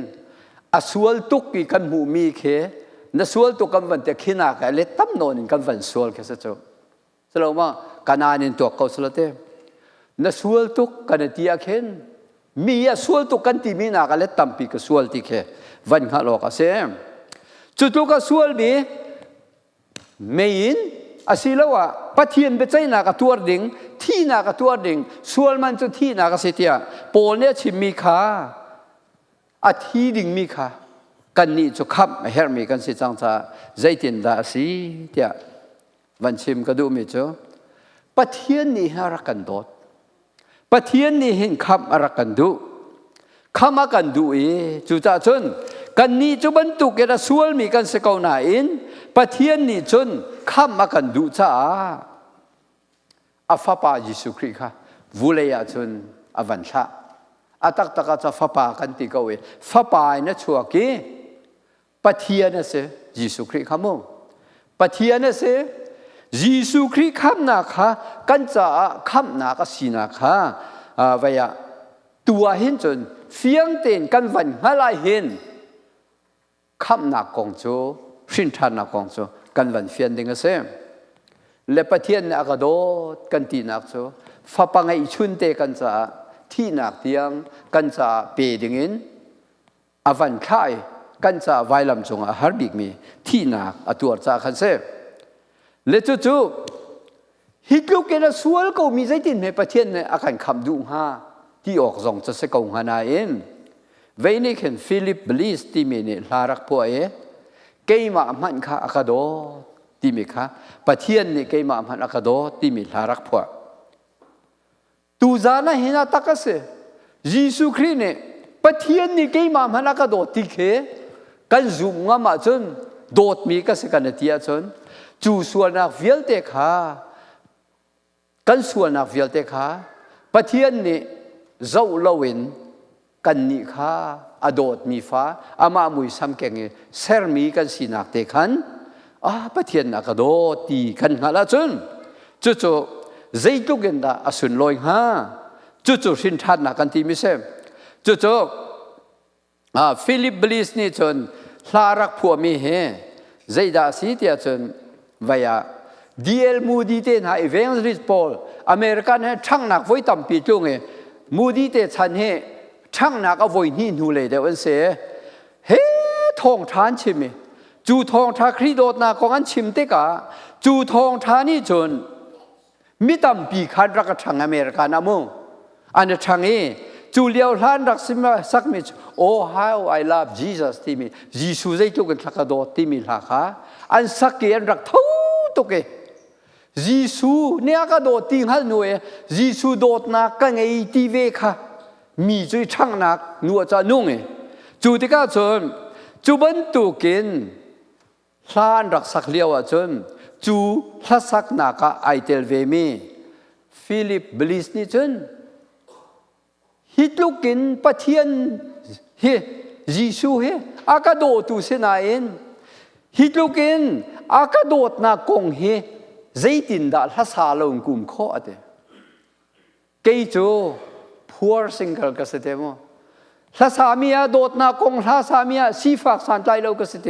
[SPEAKER 1] สวลตุกกี่กันหูมีเขนัสวลตุกกันวันเตขินักเล็ดตั้มโนนกันวันสวลแค่สัจจสโลมากันอานินตัวเขาสละเตนัสวลตุกกันที่เห็นมีสวลตุกกันที่มีนักเล็ดตั้มปีกสวลที่เขวันข้าโลกเสม จุดลูกก็ส่วนบีไม่ยินอาศิลวะปะเทียนไปใจนักตัวดิ่งที่นักตัวดิ่งส่วนมันจุดที่นักเสียโปเนี่ยชิมมีขาอาทีดิ่งมีขากันนี่จุขับเฮร์มีกันสิจังจะใจตินดาสีเดียวันชิมก็ดูมิจูปะเทียนนี่ฮารักันโดดปะเทียนนี่เห็นคำอารักันดูคำอากันดูจุจ่าจนกันนี่จุบันตุกเกระส่วนมีกันสกาวนาอินปะเทียนนี่จนคำอากันดูจ้าอาฟ้าป่ายิสุคริค่ะวุเลยาจนอวันชาอาตักตักจะฟ้าป่ากันติกเอาฟ้าป่าเนี่ยชัวกี้ปะเทียนเนี่ยเสยิสุคริขโมปะเทียนเนี่ยเสยิสุคริขำนาค่ะกันจะขำนาก็สีนาค่ะว่าอย่าตัวเห็นจนเฟียงเต็นกันวันอะไรเห็นขำนากองโจสินทานนากองโจกันวันเฟียนเด้งเสเลปะเทียนเนี่ยก็โดดกันตีนักโจฟ้าปังไอชุนเตกันจะที่นักเตียงกันจะเปดิงินอวันคายกันจะไวลำจงอาหารบิกมีที่นักตัวจะขันเสเลจู่ๆฮิตลูกเกณฑ์ส่วนก็มีใจตินในประเทศเนี่ยอาการคำดุงฮาที่ออกส่งจะเสกงฮานาเองเวนิเห็นฟิลิปบลิสที่มีเนี่ยลารักพวกเกย์มามันค่ะอากาโดที่มีค่ะประเทศนี่เกย์มามันอากาโดที่มีลารักพวกตูจานะเห็นตักเสยิสุคริเนี่ยประเทศนี่เกย์มามันอากาโดที่เคกันจุงมาจนโดดมีก็เสกันเตียจนจูส่วนนักเวียลเตขากันส่วนนักเวียลเตขาประเทศนี้เจ้าเลวินกันนิขาอโดดมีฟ้าอามามุยซ้ำแกงเซอร์มีกันสีนักเตขันประเทศนักโดดตีกันหาละจนจู่ๆใจตุกันดาอสุนลอยฮะจู่ๆสินทัดนักกันที่มิเซมจู่ๆฟิลิปบลิสนี่จนลารักผัวมีเฮใจดาสีเตียจนว่า D.L. Moody เตนะ Evangelist Paul อเมริกันเนี่ยช่างนักไว้ต่ำปีจุงMoody เตชันเฮช่างนักเอาไว้นี่นูเลยเดี๋ยวอันเสียเฮ้ทองทานชิมจูทองทาครีโดดนาของอันชิมเตกะจูทองทานี่จนมิต่ำปีคันรักช่างอเมริกันนะมึงอันนี้ช่างจูเลียวล้านรักสิมาสักมิจOh how I love Jesus ที่มียิสุใจจุกันทักโดดที่มีราคาอันสักเกียนรักทุกตุกยิสุเนี่ยก็โดดทิ้งหันหน่วยยิสุโดดนักกันไงทีเวค่ะมีจุยช่างนักนัวจะนุ่งจูที่ก้าจนจูบันตุกินล้านรักสักเลียวจนจูล้าสักนักไอเทลเวมีฟิลิปบลิสนี่จนฮิตลูกินปะเทียนเฮยิสุเฮอากาโดตุเสนาเอ็นฮิตลูกินอากาโดดนากงเฮใจตินดาลาซาลงกุมข้อเดเกยจูpoor single ก็สิเดมลาซามียโดดนากงลาซามียสีฝากสันใจเราก็สิเด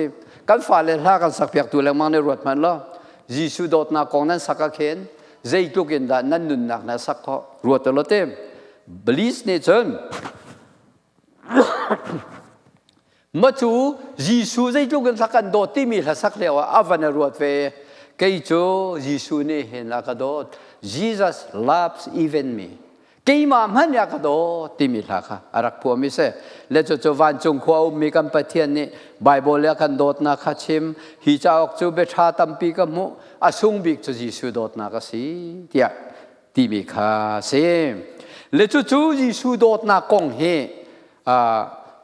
[SPEAKER 1] กันฝ่าเลลากันสักเปียกตัวเลมันในรถมันละยิสุโดดนากงนั้นสักเข็นใจลูกินดานั้นนุนนักนั้นสักข้อรวดตลอดเต็มบลิสเนี่ยจนมาจูยิสุใจลูกันสักกันโดดที่มีลาสักเลียวอาวันรวดเวเกยจูยิสุเนี่ยเห็นละก็โดด Jesus loves even me เกยมามันอยากก็โดดที่มีละค่ะอารักผัวมิเสและจู่ๆวันจงขวามีกันปะเทียนนี่ไบเบิลเรียกกันโดดนักชิมฮิจาออกจูเบชาตัมปีกัมุอาซุงบิกจูยิสุโดดนักสิเดียที่มีค่ะเซและจู่ๆยิสุโดดนักกงเฮ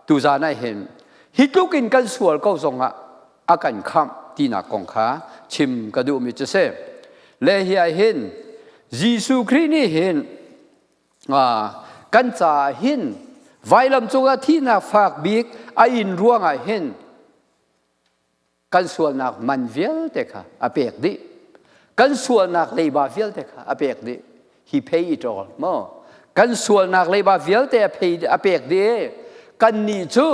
[SPEAKER 1] ตูจานะเห็นฮิตลูกินกันสวลก็ส่งอาการคำที่นักกงขาชิมกระดูมิจเซและเฮียเห็นยิสุคริสต์นี่เห็นกันจะเห็นไวลำจงที่นักฝากบิกอินร่วงเห็นกันส่วนนักมันเวลเด็กอาเปียกดิกันส่วนนักเลยบาเวลเด็กอาเปียกดิ he pay it all มั้งกันส่วนนักเลยบาเวลเด็ก pay อาเปียกดิกันนี่จู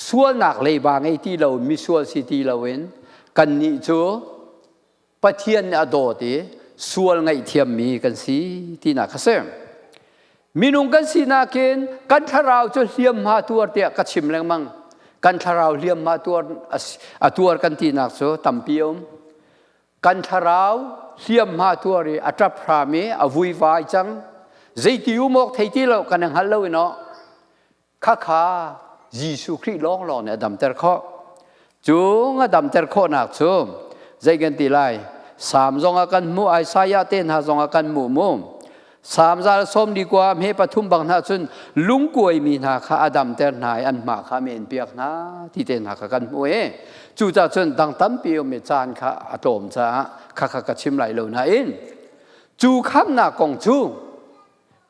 [SPEAKER 1] ส่วนนักเลยบางไอ้ที่เรามีส่วนสิที่เราเห็นกันนี่จูปะเทียนอโดติส่วนไงเทียมมีกันสิที่นักเสมมีนุ่งกันสินาเกนกันทาราวจะเทียมมาตัวเตียกชิมแรงมั่ง กันทาราวเลียมมาตัวกันตีนักโซตัมพิอมกันทาราวเลียมมาตัวรีอัตราพรามีอวุยวายจังใจติวมอกไทยที่เรากันยังฮัลโหลเนาะข้าขายิสุคริสต์ร้องหล่อเนี่ยดำเตอร์ข้อจูงดำเตอร์ข้อนักโซใจกันตีไลสามจงอากันมูไอสายาเต้นหาจงอากันมูมุมสามจาสมดีกว่าเมปทุมบังนาจุนลุงกวยมีนาข้าอดัมเตอร์นายอันมาข้าเมนเปียกนะที่เต้นหากันมูเอจู่จ้าจุนดังตั้มเปียวเมจานข้าอัตโมจ้าข้ากระชิมไหลเหล่านั้นเองจู่ข้ามนากงจู่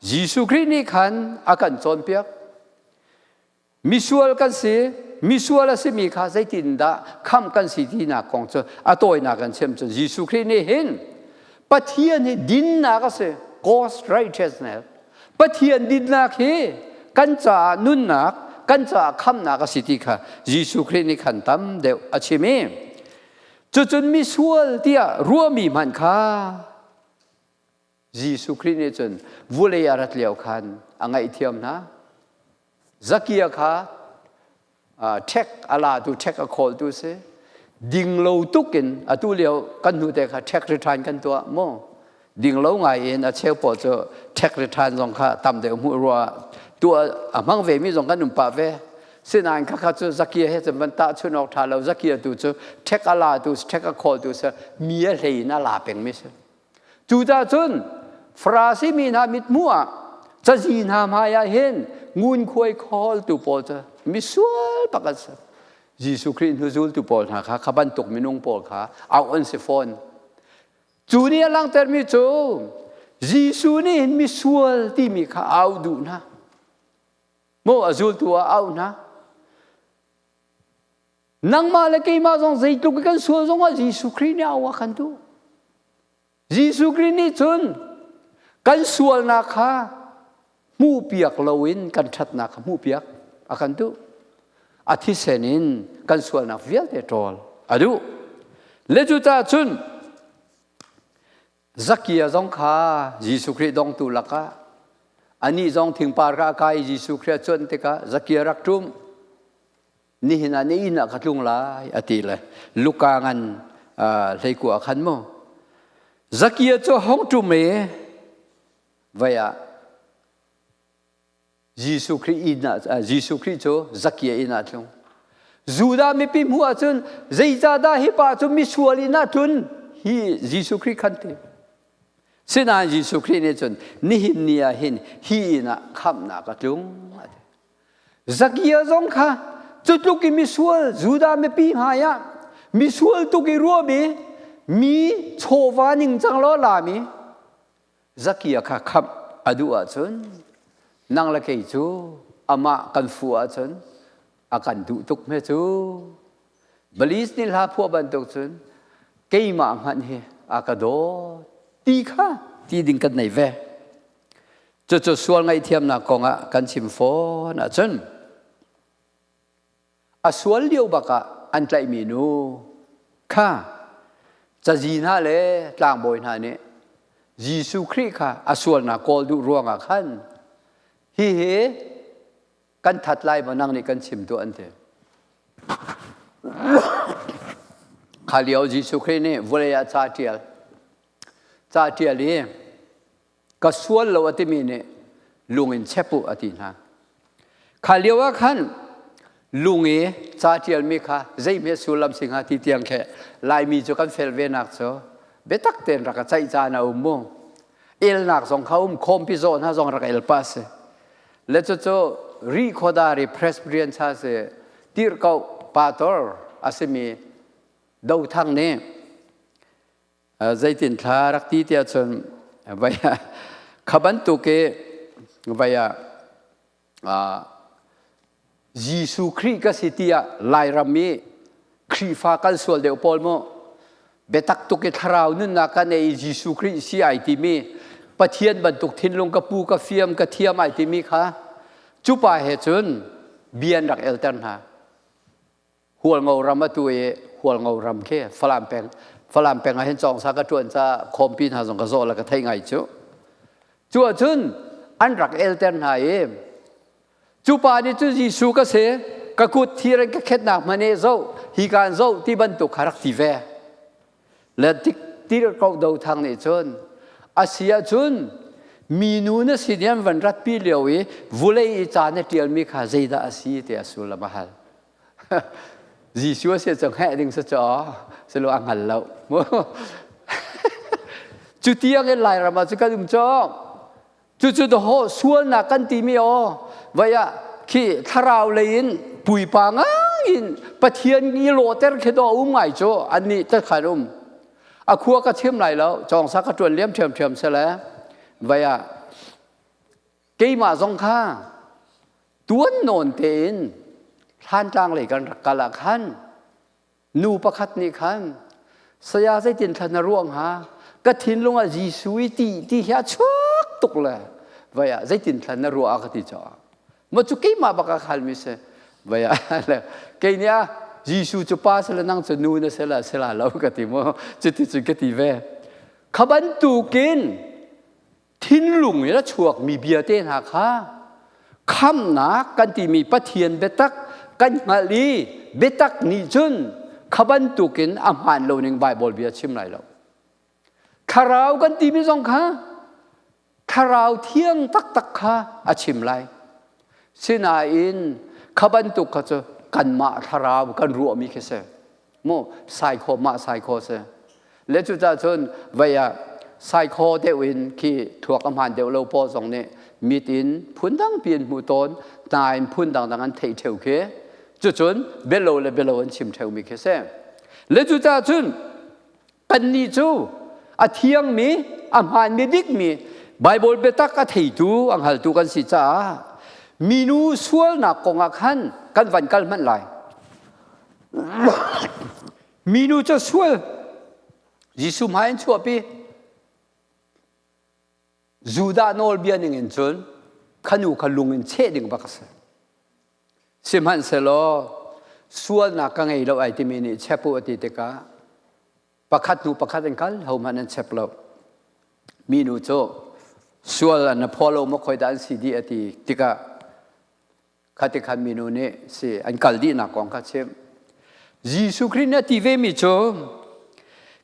[SPEAKER 1] ยิสุคริสต์นี่ขันอากันจนเปียกมิสวลกันสิมิสวลสิมีข้าใจตินดาข้ามกันสิที่นากงจู่อัตโอยนากันเชื่อมจนยิสุคริสต์นี่เห็นปัจเจียนดินนาก็เสGod's righteousness ปัจเจียนดินนาเฮกันจะนุนนักกันจะข้ามนักสิทธิค่ะยิสุคริสต์นี่ขันตั้มเดียวอาชิเมจนมิสวลที่รัวมีมันค่ะยิสุคริสต์นี่จนวุเลยอารัตเลียวขันอังไงเทียมนะซักเกียค่ะเช็คอะไรดูเช็คอคอลดูสิดิ่งโลตุกินตัวเลียวกันดูแต่ค่ะเช็ครีทานกันตัวโมดิ่งโลไงเองเชลปอจะเช็ครีทานสองค่ะตามเดียวมัวรัวตัวมังเวมีสองกันหนุ่มป่าเวสิ่งนั้นข้าจะซักเกียให้จะบรรดาชุนออกทาเราซักเกียดูจะเช็คอะไรดูเช็คอคอลดูสิมีอะไรน่าลาเป็นมิสจู่จ้าจุนฟราซิมีนามิดมัวจะจีนามายาเห็นงูนควยคอลตูปอจะมิสวลปากษายิสุคริสต์นุจูลตูปอนะคะขับันตกมินุงปอค่ะเอาอันเซฟอนจูนี่ลังเตอร์มิจูยิสุนี่เห็นมิสวลที่มีข้าเอาดูนะโมอาจูลตัวเอานะนังมาเลกีมาจงใจตุกกันสวลจงว่ายิสุคริสต์เนี่ยเอากันดูยิสุคริสต์นี่จนกันสวลนะคะมูเปียกลวินกันชัดนะคะมูเปียกอากันดูอาทิเสนินกันสวลนักเวียลเตตอลอะดูเลจุตาจุนซักเกียจงข้ายิสุคริสต์ดงตุลักะอันนี้จงถึงปาร์กากายยิสุคริสต์จนเตกะซักเกียรักจุมนี่หินานี่นักลุงลายอติเลยลูกกางันเลยกัวขันโมซักเกียจะห้องจุมเมvia Yesus Kristus ina Yesus Kristus zakia ina tung Zuda mi pim hua chun zeizada hi pa chu mi suali na tun hi Yesus Kristus khante sina Yesus Kristus ne chun ni hin nia hin hi na kham na ka tung zakia zong kha chu tu ki mi sual Zuda mi pi ha ya mi sual tu ki ro mi chowa ning chang lo la mi zakia kha kham adu a chun nang la kei chu ama kan fu a chun akan du tuk me chu balis ni la phu ban tuk chun kei ma man he akado ti kha ti ding kan nei ve chu chu sual ngai thiam na konga kan chim fo na chun a sual liu baka an tlai mi nu kha cha ji na le tlang boi na ni Yesu Christ kha a sual na kol du ruang a khan hi he kan that lai ba nang ni kan chim tu an the khaliao Yesu Christ ne volaya cha tial li ka sual lo ati mi ne lungin chepu ati na khaliao a khan lungi cha tial mi kha zai me sulam singa ti tiang khe lai mi chu kan fel ve nak cho betak ten ra ka chai cha na mo el nak song khaum khom pi zo na song ra ka el pas le cho ri khoda ri presbyterian cha se tir kau pastor asemi dau thang ne zaitin thla rak ti tia chon vaya khaban tu ke vaya Yesu Christ ka sitia lai rami khrifa kal sual de pol mo betak tu ke tharau nun na ka nei Yesu Christ si ai ti mi pathian ban tuk thin lung ka pu ka fiam ka thiam ai ti mi kha chupa he chun bian rak eltan ha hual ngau ram tu e hual ngau ram khe falam peng a hen chong sa ka tuan cha khom pin ha jong ka zo la ka thai ngai chu chun an rak eltan ha e chupa ni chu Yesu ka se กะกุดที่เรงกะเข็ดหนักมันเอโซฮีการโซที่บรรทุกคารักทีเวและที่เราดูทางนี้จนอาเซียจนมีนูนสิเดียนวันรัฐปีเลียววุเลยจานเตียลมีข้าใจดาอาซีเตียสุลมาฮัลจีชัวเสียจังแห่ดิ่งสะจ่อสโลอังหันแล้วจุดที่ยังไงหลายรามาจะกันดุมจ่อจุดโหส่วนนักกันตีมีอ๋อว่าขี้ทาราวเลยอินปุยปังอินปะเทียนยีโรเตอร์เคดอุ้มไงจ่ออันนี้จะขายอาคัวก็เชื่อมไหลแล้วจองสักกระตวนเลี้ยมเชื่อมเสร็จแล้วว่ากี่มาสงข้าตัวนนเต็นท่านจางเลยกันกะละขันนูประคัดนี่ขันสยาใจจินทันร่วงหากระถินลงอาจีสุยที่เฮียชักตุกเลยว่าใจจินทันร่วงอากติจ่อมาจุกี่มาบักขันมิเสว่าแล้วกี่เนี้ยยิสุจุป้าเสลนังจะนูนเสลแล้วกติโมจุกติเวขบันตูกินทิ้นลุงเนี่ยชวกมีเบียเต้นหาค้าคำหนากันที่มีปะเทียนเบตักกันมาลีเบตักนิจุนขบันตูกินอาหารเราหนึ่งใบบอลเบียชิมไรเราคาราวกันที่มีสองค้าคาราวเที่ยงตักค้าอาชิมไรสินาอินขบันตูกเขาจะกันมาทาราวกันรัวมีแค่เสโมไซโคมาไซโคเสและจุดจ้าชนวิยาไซโคเดวินที่ถูกอาหารเดวเราพอสองเนี่ยมีดินพุ่นดังเปลี่ยนมูตนตายพุ่นดังนั้นเที่ยวเคจุดชนเบลโลและเบลโลนชิมเที่ยวมีแค่เสและจุดจ้าชนกันนี่จูอาเทียงมีอาหารมีดิกมีไบเบิลเบตักก็ที่ดูอังหัลดูกันสิจ้ามีนูส่วนนักกองอักขันกันวันกันมันไหลมีนูจะช่วยยิสุมาอินชัวปีจูดานอลเบียนิงินจนขนูขลุงอินเชดิงบักษะสิมันเสลอส่วนนักกังไอเราไอติมินิเชปูอติเตกาประคัดนูประคัดอันกัลเฮามันเชปเรามีนูโจส่วนนับพอเราไม่ค่อยได้สิดีอติติกาขัดขันมีนูเนี่ยสิอันกัลดีนักกองขัดเชื่อมยิสุคริสต์ที่เวมิโจ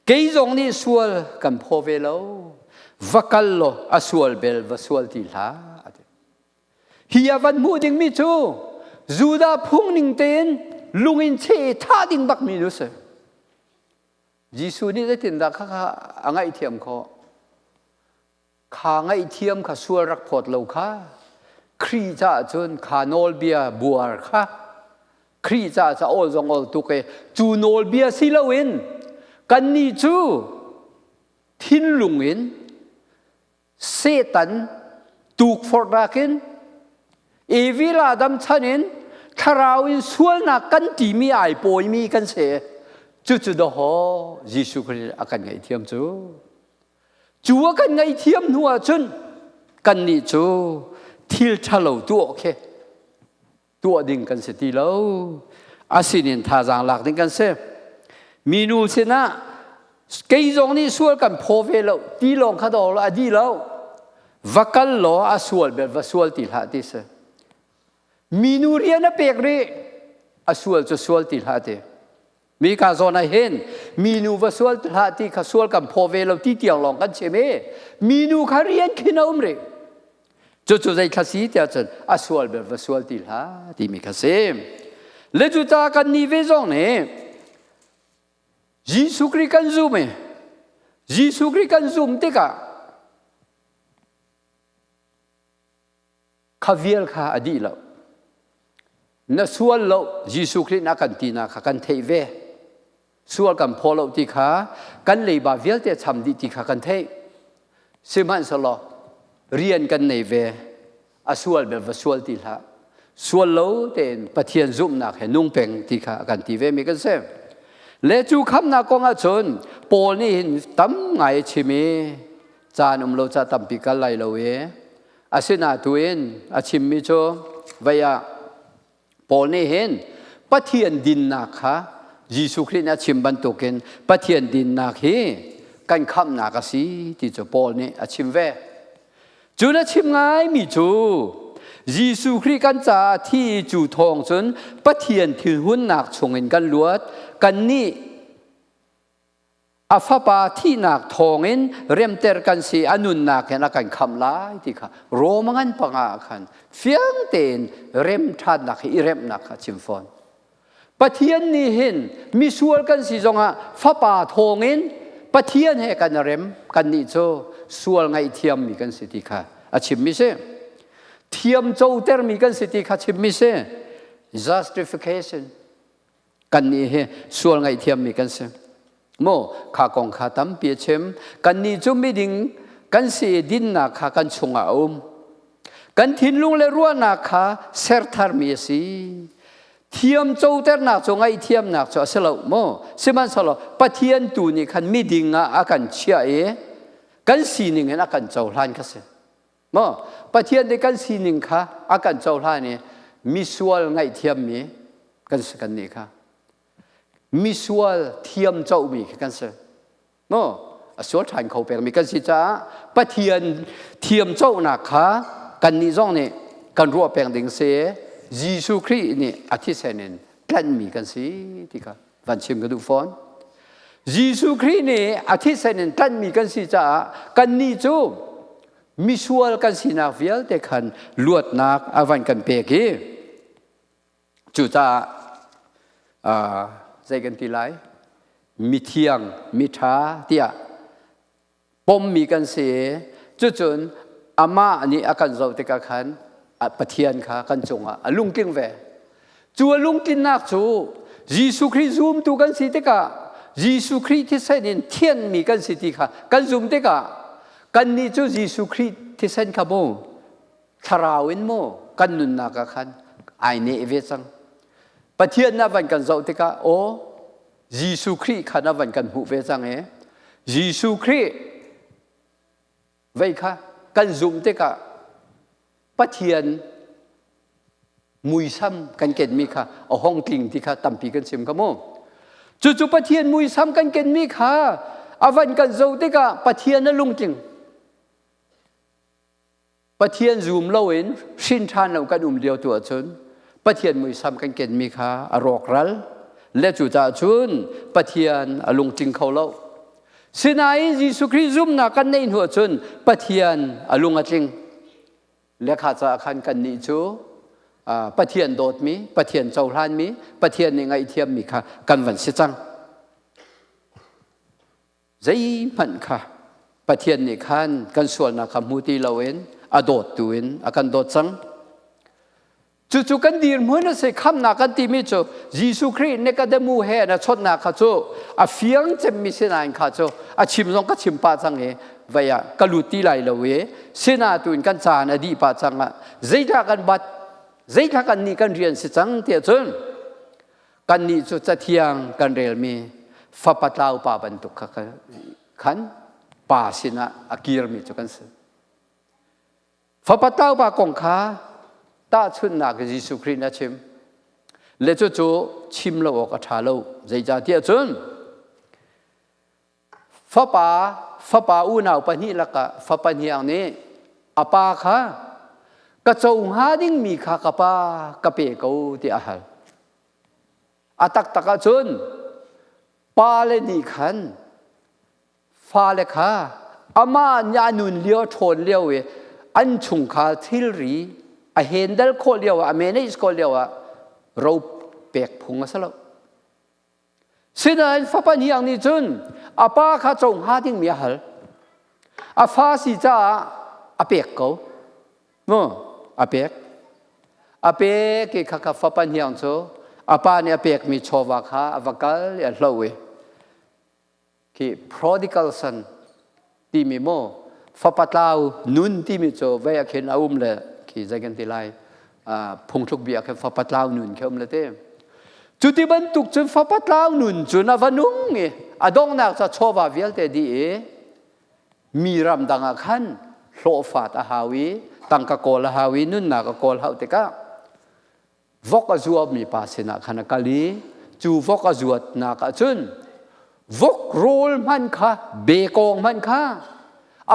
[SPEAKER 1] เกี่ยงนี่ส่วนกันพอเวลาวักลโลอส่วนเบลวส่วนที่ลาเฮียวันมูดิงมิโจจูดาพุ่งนิ่งเต็นลุงอินเชท่าดิ่งบักมีนุสยิสุนี่ได้ติดดักข้าอ่างไอเทียมข้อข้างไอเทียมข้าส่วนรักพอดเหล่าข้าครีจ้าจนขานอลเบียบัวค่ะครีจ้าจะโอจงโอตุกเอจูนอลเบียสิลาวินกันนี่จูทิ้นลุงอินเซตันตุกฟอร์ดักินเอวิลาดัมชันินทาราวอินส่วนนักกันที่มีไอโปยมีกันเสจุดดอยิสุคริสต์อากันไงเทียมจูอากันไงเทียมหัวจนกันนี่จูทิลชะโลตัวโอเคตัวดิ่งกันเสตีแล้วอาศินินท่าจางหลักดิ่งกันเสมีนูเสนะเกี่ยงนี่ส่วนกันพอเวลาตีลงขัดออกอดีแล้ววักลโลอาส่วนแบบว่าส่วนติลหาติเสมีนูเรียนเปกเรอาส่วนจะส่วนติลหาติมีการสอนให้เห็นมีนูว่าส่วนติลหาติข้าส่วนกันพอเวลาที่เตียงลงกันใช่ไหมมีนูขาเรียนขึ้นเอาเรจุดใจข้าศึกที่อาจารย์อาส่วนแบบว่าส่วนติลหาที่มีข้าศึกและจุดตากันนิเวศเนี่ยยิสุคริสต์กันซูมยิสุคริสต์กันซูมเด็กอะข้าเวียลข้าอดีแล้วนั่นส่วนเรายิสุคริสต์นักกันตีนักกันเทเวส่วนกันพอเราที่ข้ากันเลยบาเวียลแต่ทำดีที่ข้ากันเทสิมันสลอเรียนกันในเวอาส่วนแบบว่าส่วนที่ละส่วนเราแต่ปะเทียนซุ่มนักเห็นนุ่งเป่งที่ข้ากันตีเวมีกันเสและจูคำนักกองอาชนปอนี่ตั้มไงชิมีจานุมเราจะตั้มปีกันไล่เราอาศินาตัวเองอาชิมมิโจวิยาปอนี่เห็นปะเทียนดินนักฮะยิสุคริสต์อาชิมบรรทุกินปะเทียนดินนักเฮกันคำนักสิที่จะปอนี่อาชิมเวจูน่าชิมไงมิโจ ยิสุคริกันจ่าที่จูทองจนปะเทียนถือหุ้นหนักชงเงินกันลวดกันนี่อาฟาปาที่หนักทองเงินเรียมเตอร์กันสีอนุนหนักเห็นกันคำลายที่ค่ะโรมังันปังอาคันเฟียงเตนเรียมทัดหนักอีเรียมหนักชิมฟอนปะเทียนนี่เห็นมีส่วนกันสีจงอ่ะฟ้าป่าทองเงินปะเทียนให้กันเร็มกันนี่โจส่วนไงเทียมมีกันสิที่ค่ะอาชิมมิเซเทียมโจเตอร์มีกันสิที่ค่ะชิมมิเซ justification กันนี่เฮส่วนไงเทียมมีกันเซโมข้ากองข้าตั้มเปียเชมกันนี่จุไม่ดิ่งกันสิดินนักข้ากันชงอาอุมกันทิ้งลุงเลรัวนักข้าเซอร์ทาร์มีสิเทียมโจเตอร์นักจงไอเทียมนักจงสลบโมสิมันสลบปะเทียนตูนี่ขันไม่ดิ่งอากันเชียกันสีหนึ่งเห็นอากันเจ้าล้านก็เสียโมปะเทียนในกันสีหนึ่งค่ะอากันเจ้าล้านนี่มีส่วนไงเทียมมีกันสิกันนี่ค่ะมีส่วนเทียมเจ้ามีกันเสียโมส่วนทานเขาเป็นมีกันสิจ้าปะเทียนเทียมเจ้านักค่ะกันนี่จ้องนี่กันรัวแปลงดิ่งเสียยิสุคริสต์นี่อธิเสนินกันมีกันสิที่ค่ะวันชิมกันดูฟอนยิสุคริสต์นี่อธิเสนินกันมีกันสิจ้ากันนี่จูมีส่วนกันสินาวิลแต่ขันลวดนักอาวันกันเปกีจูจ้าใจกันทีไรมีเทียงมีท้าเตียปมมีกันเสียจุนอาม่าอันนี้อาการเราแต่กันขันปะเทียนค่ะกันจงลุงกิ้งเวจูลุงกินนักจูยิสุคริสต์ซูมตูกันสิเตกะยิสุคริสต์ที่เส้นเทียนมีกันสิติค่ะกันซูมเตกะกันนี่จูยิสุคริสต์ที่เส้นขโมทราวินโมกันนุนนักขันไอเนเวซังปะเทียนนับวันกันเราเตกะโอยิสุคริสต์ขันนับวันกันหูเวซังยิสุคริสต์ไว้ค่ะกันซูมเตกะปะเทียนมุยซ้ำกันเกิดมีค่ะเอาห้องกลิ่งที่ค่ะตั้มปีกันเสียมขโมจู่ๆปะเทียนมุยซ้ำกันเกิดมีค่ะอาวันกันโจติกะปะเทียนนั่นลุงจริงปะเทียนซูมเล่าเห็นสิ้นทานเรากันเดียวตัวชนปะเทียนมุยซ้ำกันเกิดมีค่ะอรอกรัลและจู่จ่าชุนปะเทียนลุงจริงเขาเล่าสินายยิสุคริสต์ซุมนักกันในหัวชนปะเทียนลุงจริงและข้าจะขันกันนี่จูปะเทียนโดดมีปะเทียนเจ้าล้านมีปะเทียนยังไงเทียมมีค่ะกันวันสิจังใจมันค่ะปะเทียนนี่ขันกันส่วนนักมูตีเราเองโดดตัวเองกันโดดจังจู่ๆกันดีเหมือนสิคำนักกันตีมิจูยิสุคริสต์เนี่ยก็ได้มูเฮนะชดนักข้าจูเฟียงจะมีเส้นไหนข้าจูชิมลงก็ชิมปาจังเวียกลุตีไหลละเวเสนาตุนกันจานอดีปาจังใจทักกันบัดใจทักกันนี่กันเรียนสิจังเตียจนกันนี่จุดจะเทียงกันเรียลมีฟ้าปัตลาวป่าบรรทุกขันป่าสินะอากีรมีจุกันสิฟ้าปัตลาวป่ากงขาตาชุนนักยิสุคริสต์นะชิมเลจู่ๆชิมแล้วก็ชาโลใจจะเตียจนฟ้าป่าอูน่าปนิละกะฟ้าปนิอย่างนี้อาปาค่ะกระจงหาดิ้งมีค่ะกะปากะเปกูที่อาหารตักตะจนปาเลนี่ขันฟ้าเลค่ะอามาญานุนเลี้ยวชนเลี้ยวอันชุงขาทิลรีเห็นดัลโคเลี้ยวเมเนสโคเลี้ยวเราเปียกพุงซะแล้วสิ่งนั้นฟ้าปนิอย่างนี้จนอาปาข้าจงหาดิ้งมีอาหารฟ้าสิจ้าเปียกเขาโน่เปียกที่ข้าฟ้าปนิอย่างโจปาเนี่ยเปียกมีโชวาข้าวักลอย่าเล่าที่ prodigal son ที่มีโมฟ้าปัตลาวนุนที่มีโจเวียเข็นอาเลยที่ใจกันทีไรพงทุกเบียร์แค่ฟ้าปัตลาวนุนเข้ามาเลยเต้จุดที่บรรทุกจนฟ้าปัตลาวนุนจนอวันนุ่งดงนักจะโชวาเวียลแต่ดีมีรำดังขันโลฟาตาฮาวีตังกะโกลฮาวีนุนนักโกลฮาวติกะวกจวบมีภาษณะขณะกาลีจูวกจวดนักจุนวกโรลมันค่ะเบกองมันค่ะ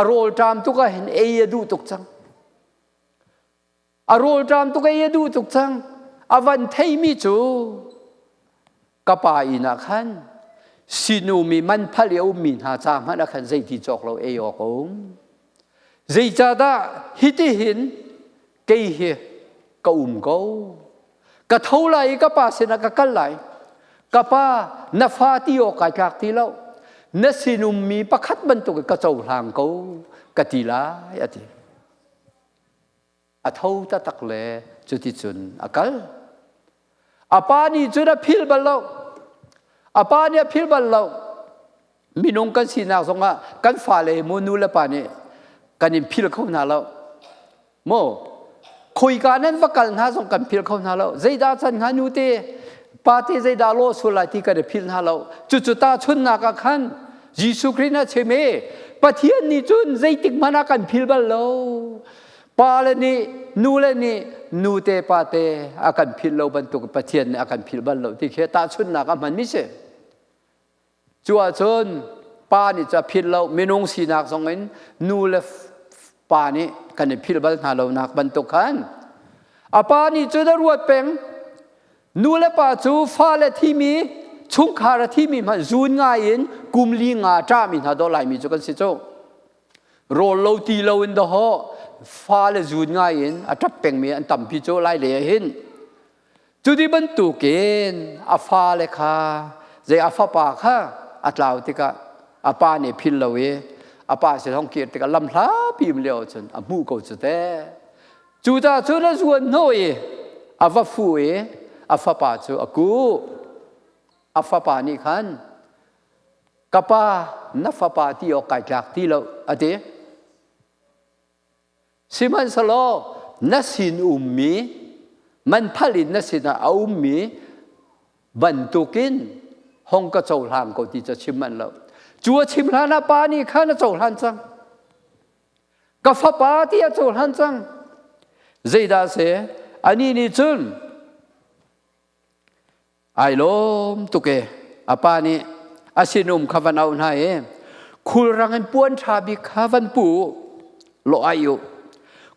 [SPEAKER 1] โรลตามตุกะเห็นดูตุกจัง อารมณ์จำตุกเอดูตุกจังอวันเทมิจูกปาอินักขันสินูมีมันพะเลียวมินหาจางมันขันใจที่จอกเราเอออกงใจจะได้ฮิติหินเกยเฮก็กูก็เท่าไรก็ป้าเสนก็กันไหลก็ป้านาฟาติโอกาจากที่เราเนสินุมมีประคัดบรรทุกกระเจ้าหางกูกติลาอะทีเท่าตะตักเลจุดที่จุนอากาลอาปานี่จุดพิลบัลเราอาปานี่พิลบัลเรามีนงกันสินาสงะกันฟ้าเลยมูนูละปานี่กันยิมพิลเขาหน้าเราโมคุยกันนั้นว่ากันหาสงกันพิลเขาหน้าเราใจดาจันหานูเตปาเตใจดาโลสุลาที่กันพิลหน้าเราจุดตาชุนนักขันยิสุครินะเชเมปะเทียนนี่จุนใจติกมานักันพิลบัลเราปาเลนี่นูเลนี่นูเตปาเตอาการพิลเราบรรทุกปะเทียนอาการพิลบัลเราที่เคตาชุนนักมันไม่ใช่จัวจนปานี่จะพิลเราไม่นงสีนักสองเงินนูเลปานี่กันพิลบัลหาเรานักบรรทุกขันอาปานี่จะได้รวดเป็นนูเลปาจูฟ้าเลที่มีชุงคาระที่มีมันจูนง่ายอินกุมลีงาจ้ามีหาดอลายมีจุกันสิโจโรลเราตีเราอินดอฮอฟ้าเลจูนง่ายอินอัตเป็นมีอันต่ำพิโจไล่เลยหินจุดที่บรรทุกเกณฑ์อาฟ้าเลขาใจอาฟ้าปากค่ะอัตลาวติกะอาปาเนี่ยพิลเราเวอาปาเสียท้องเกียรติกะลำลาพิมเลียวจนอามูกูจุดแต่จุดจุดนั้นส่วนน้อยอาฟ้าฟูเออาฟ้าปาจูอากูอาฟ้าปานี่ขันกับปานับฟ้าปาที่ออกจากที่เราอะเดสิมันสโลนัสินมีมันผลิตนัสินอุมีบรรทุกินห้องกระโจลหางก็ที่จะชิมมันแล้วจัวชิมลานาปานี่ข้านะโจลหันจังกับฟ้าปาที่จะโจลหันจังใจดาเสอันนี้นี่จุนไอ้ลมตุกเออาปานี่อาศินุมขวันเอาหน้าคุลรังเงินปวนชาบิขวันปูโลอายุ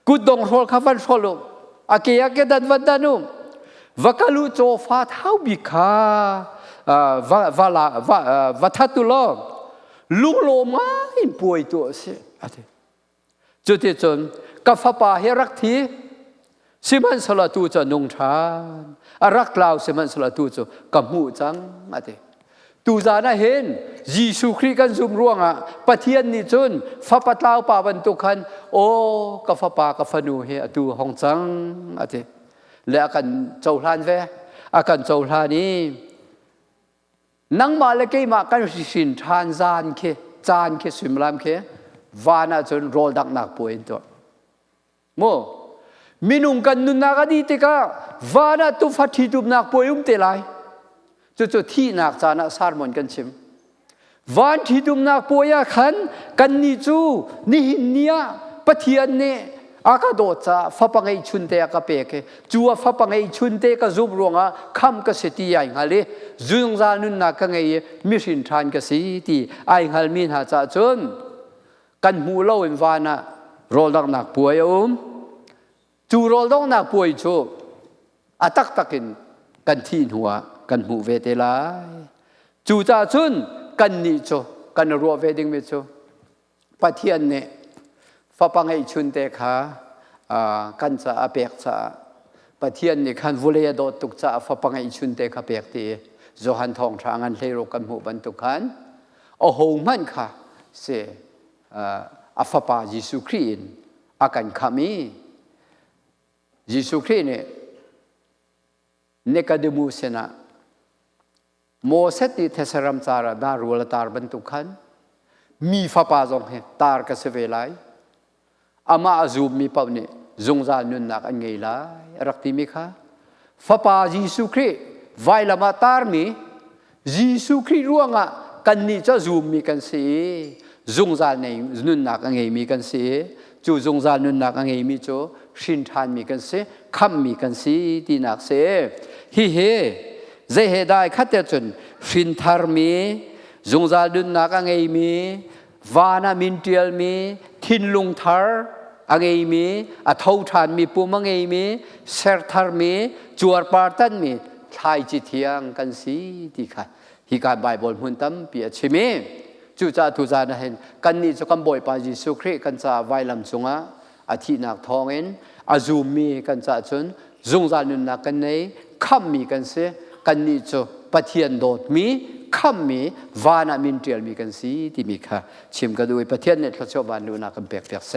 [SPEAKER 1] กุดดงโซลขวันโซลอาเกียเกดันวันดานุวกัลูโจฟาเท้าบิขาวทัตุโลลุงโลมาอินป่วยตัวเสียจุดที่จนกับฟ้าป่าเฮรักทีสิมันสละตูจะนงชานอารักลาวสิมันสละตูจะกับหูจังอะไรตูจานะเห็นยิสุคริกันซุมร่วงอ่ะปะเทียนนี่จนฟ้าปัดลาวป่าบรรทุกขันโอ้กับฟ้าป่ากับฟนูเฮตูห้องจังอะไรและอาการเจ้าหลานเวอาการเจ้าหลานนี้นังมาเลกมากันสินทานจานเคสิมลามเควานาจนโรลดักนักป่วยตัวโมมินุงกันนุนนักดีติกาวานาตุฟัดที่ตุบนักป่วยเตลัยจุดที่นักจานะสารมนกันชิมวานที่ตุบนักป่วยขันกันนิจูนิหินเนียปะเทียนเนอากาโดจ้าฟ้าปังไอชุนเตะกับเปกจัวฟ้าปังไอชุนเตะกับจุบรวงอ่ะคำกับเสตีไอฮัลเลจุงจานุนนักกันไอมิสินทานกับสีตีไอฮัลมินหาจ่าจนกันหูเล่าอินวานะโรลดักนักป่วยจูโรลดักนักป่วยจูอาตักกินกันที่หัวกันหูเวเตลายจูจ่าจนกันนี่จูกันรัวเวดิงเมจูปะเทียนเนฟ้าปังไอชุนเตขากันจะอาเปกจะปะเทียนนี่ขันวุเลียโดตุกจะฟ้าปังไอชุนเตขาเปกตีโจหันทองทางอันเลโรกันหูบรรทุกขันโอ้โหมันค่ะเสอาฟ้าปายิสุครีนอาการขามียิสุครีนเนี่ยเนกาเดมูเซนะโมเสสติเทสรัมจาระดารูลตาร์บรรทุกขันมีฟ้าปาจงเหตาร์กเสเวลัยอามาจูมีเป้าเนี่ยจงจานุนนักอันไงล่ะรักที่มีค่ะฟ้าป่ายิสุคริไว้ละมาตาร์มียิสุคริร่วงอ่ะกันนี่จะจูมีกันสิจงจาในนุนนักอันไงมีกันสิจูจงจานุนนักอันไงมีจูชินทานมีกันสิคำมีกันสิที่นักเสฮิเฮเจเฮได้ขัดเตจนชินทาร์มีจงจานุนนักอันไงมีวานามินเทียลมีทินลุงทาร์ อังเอมีอัทาวทานมีปูมังเอมีเซร์ทาร์มีจวรปาร์ตันมีทายจิตเทียงกันสีที่ค่ะฮิการไบเบิลหุ่นตั้มเปียชิมีจูจ่าทุจานะเห็นกันนี่จะกันบ่อยปาจิสุครีกันจะไวลำจงอ่ะอาทินักทองเอ็นอาจูมีกันจะจนจงจานุนนักกันในคำมีกันเสกันนี่จะปะเทียนโดดมีคำมีวานามินเทียลมีกันสีที่มีค่ะชิมกันด้วยปะเทียนเนี่ยเขาชอบวานุนักกันเปียกเส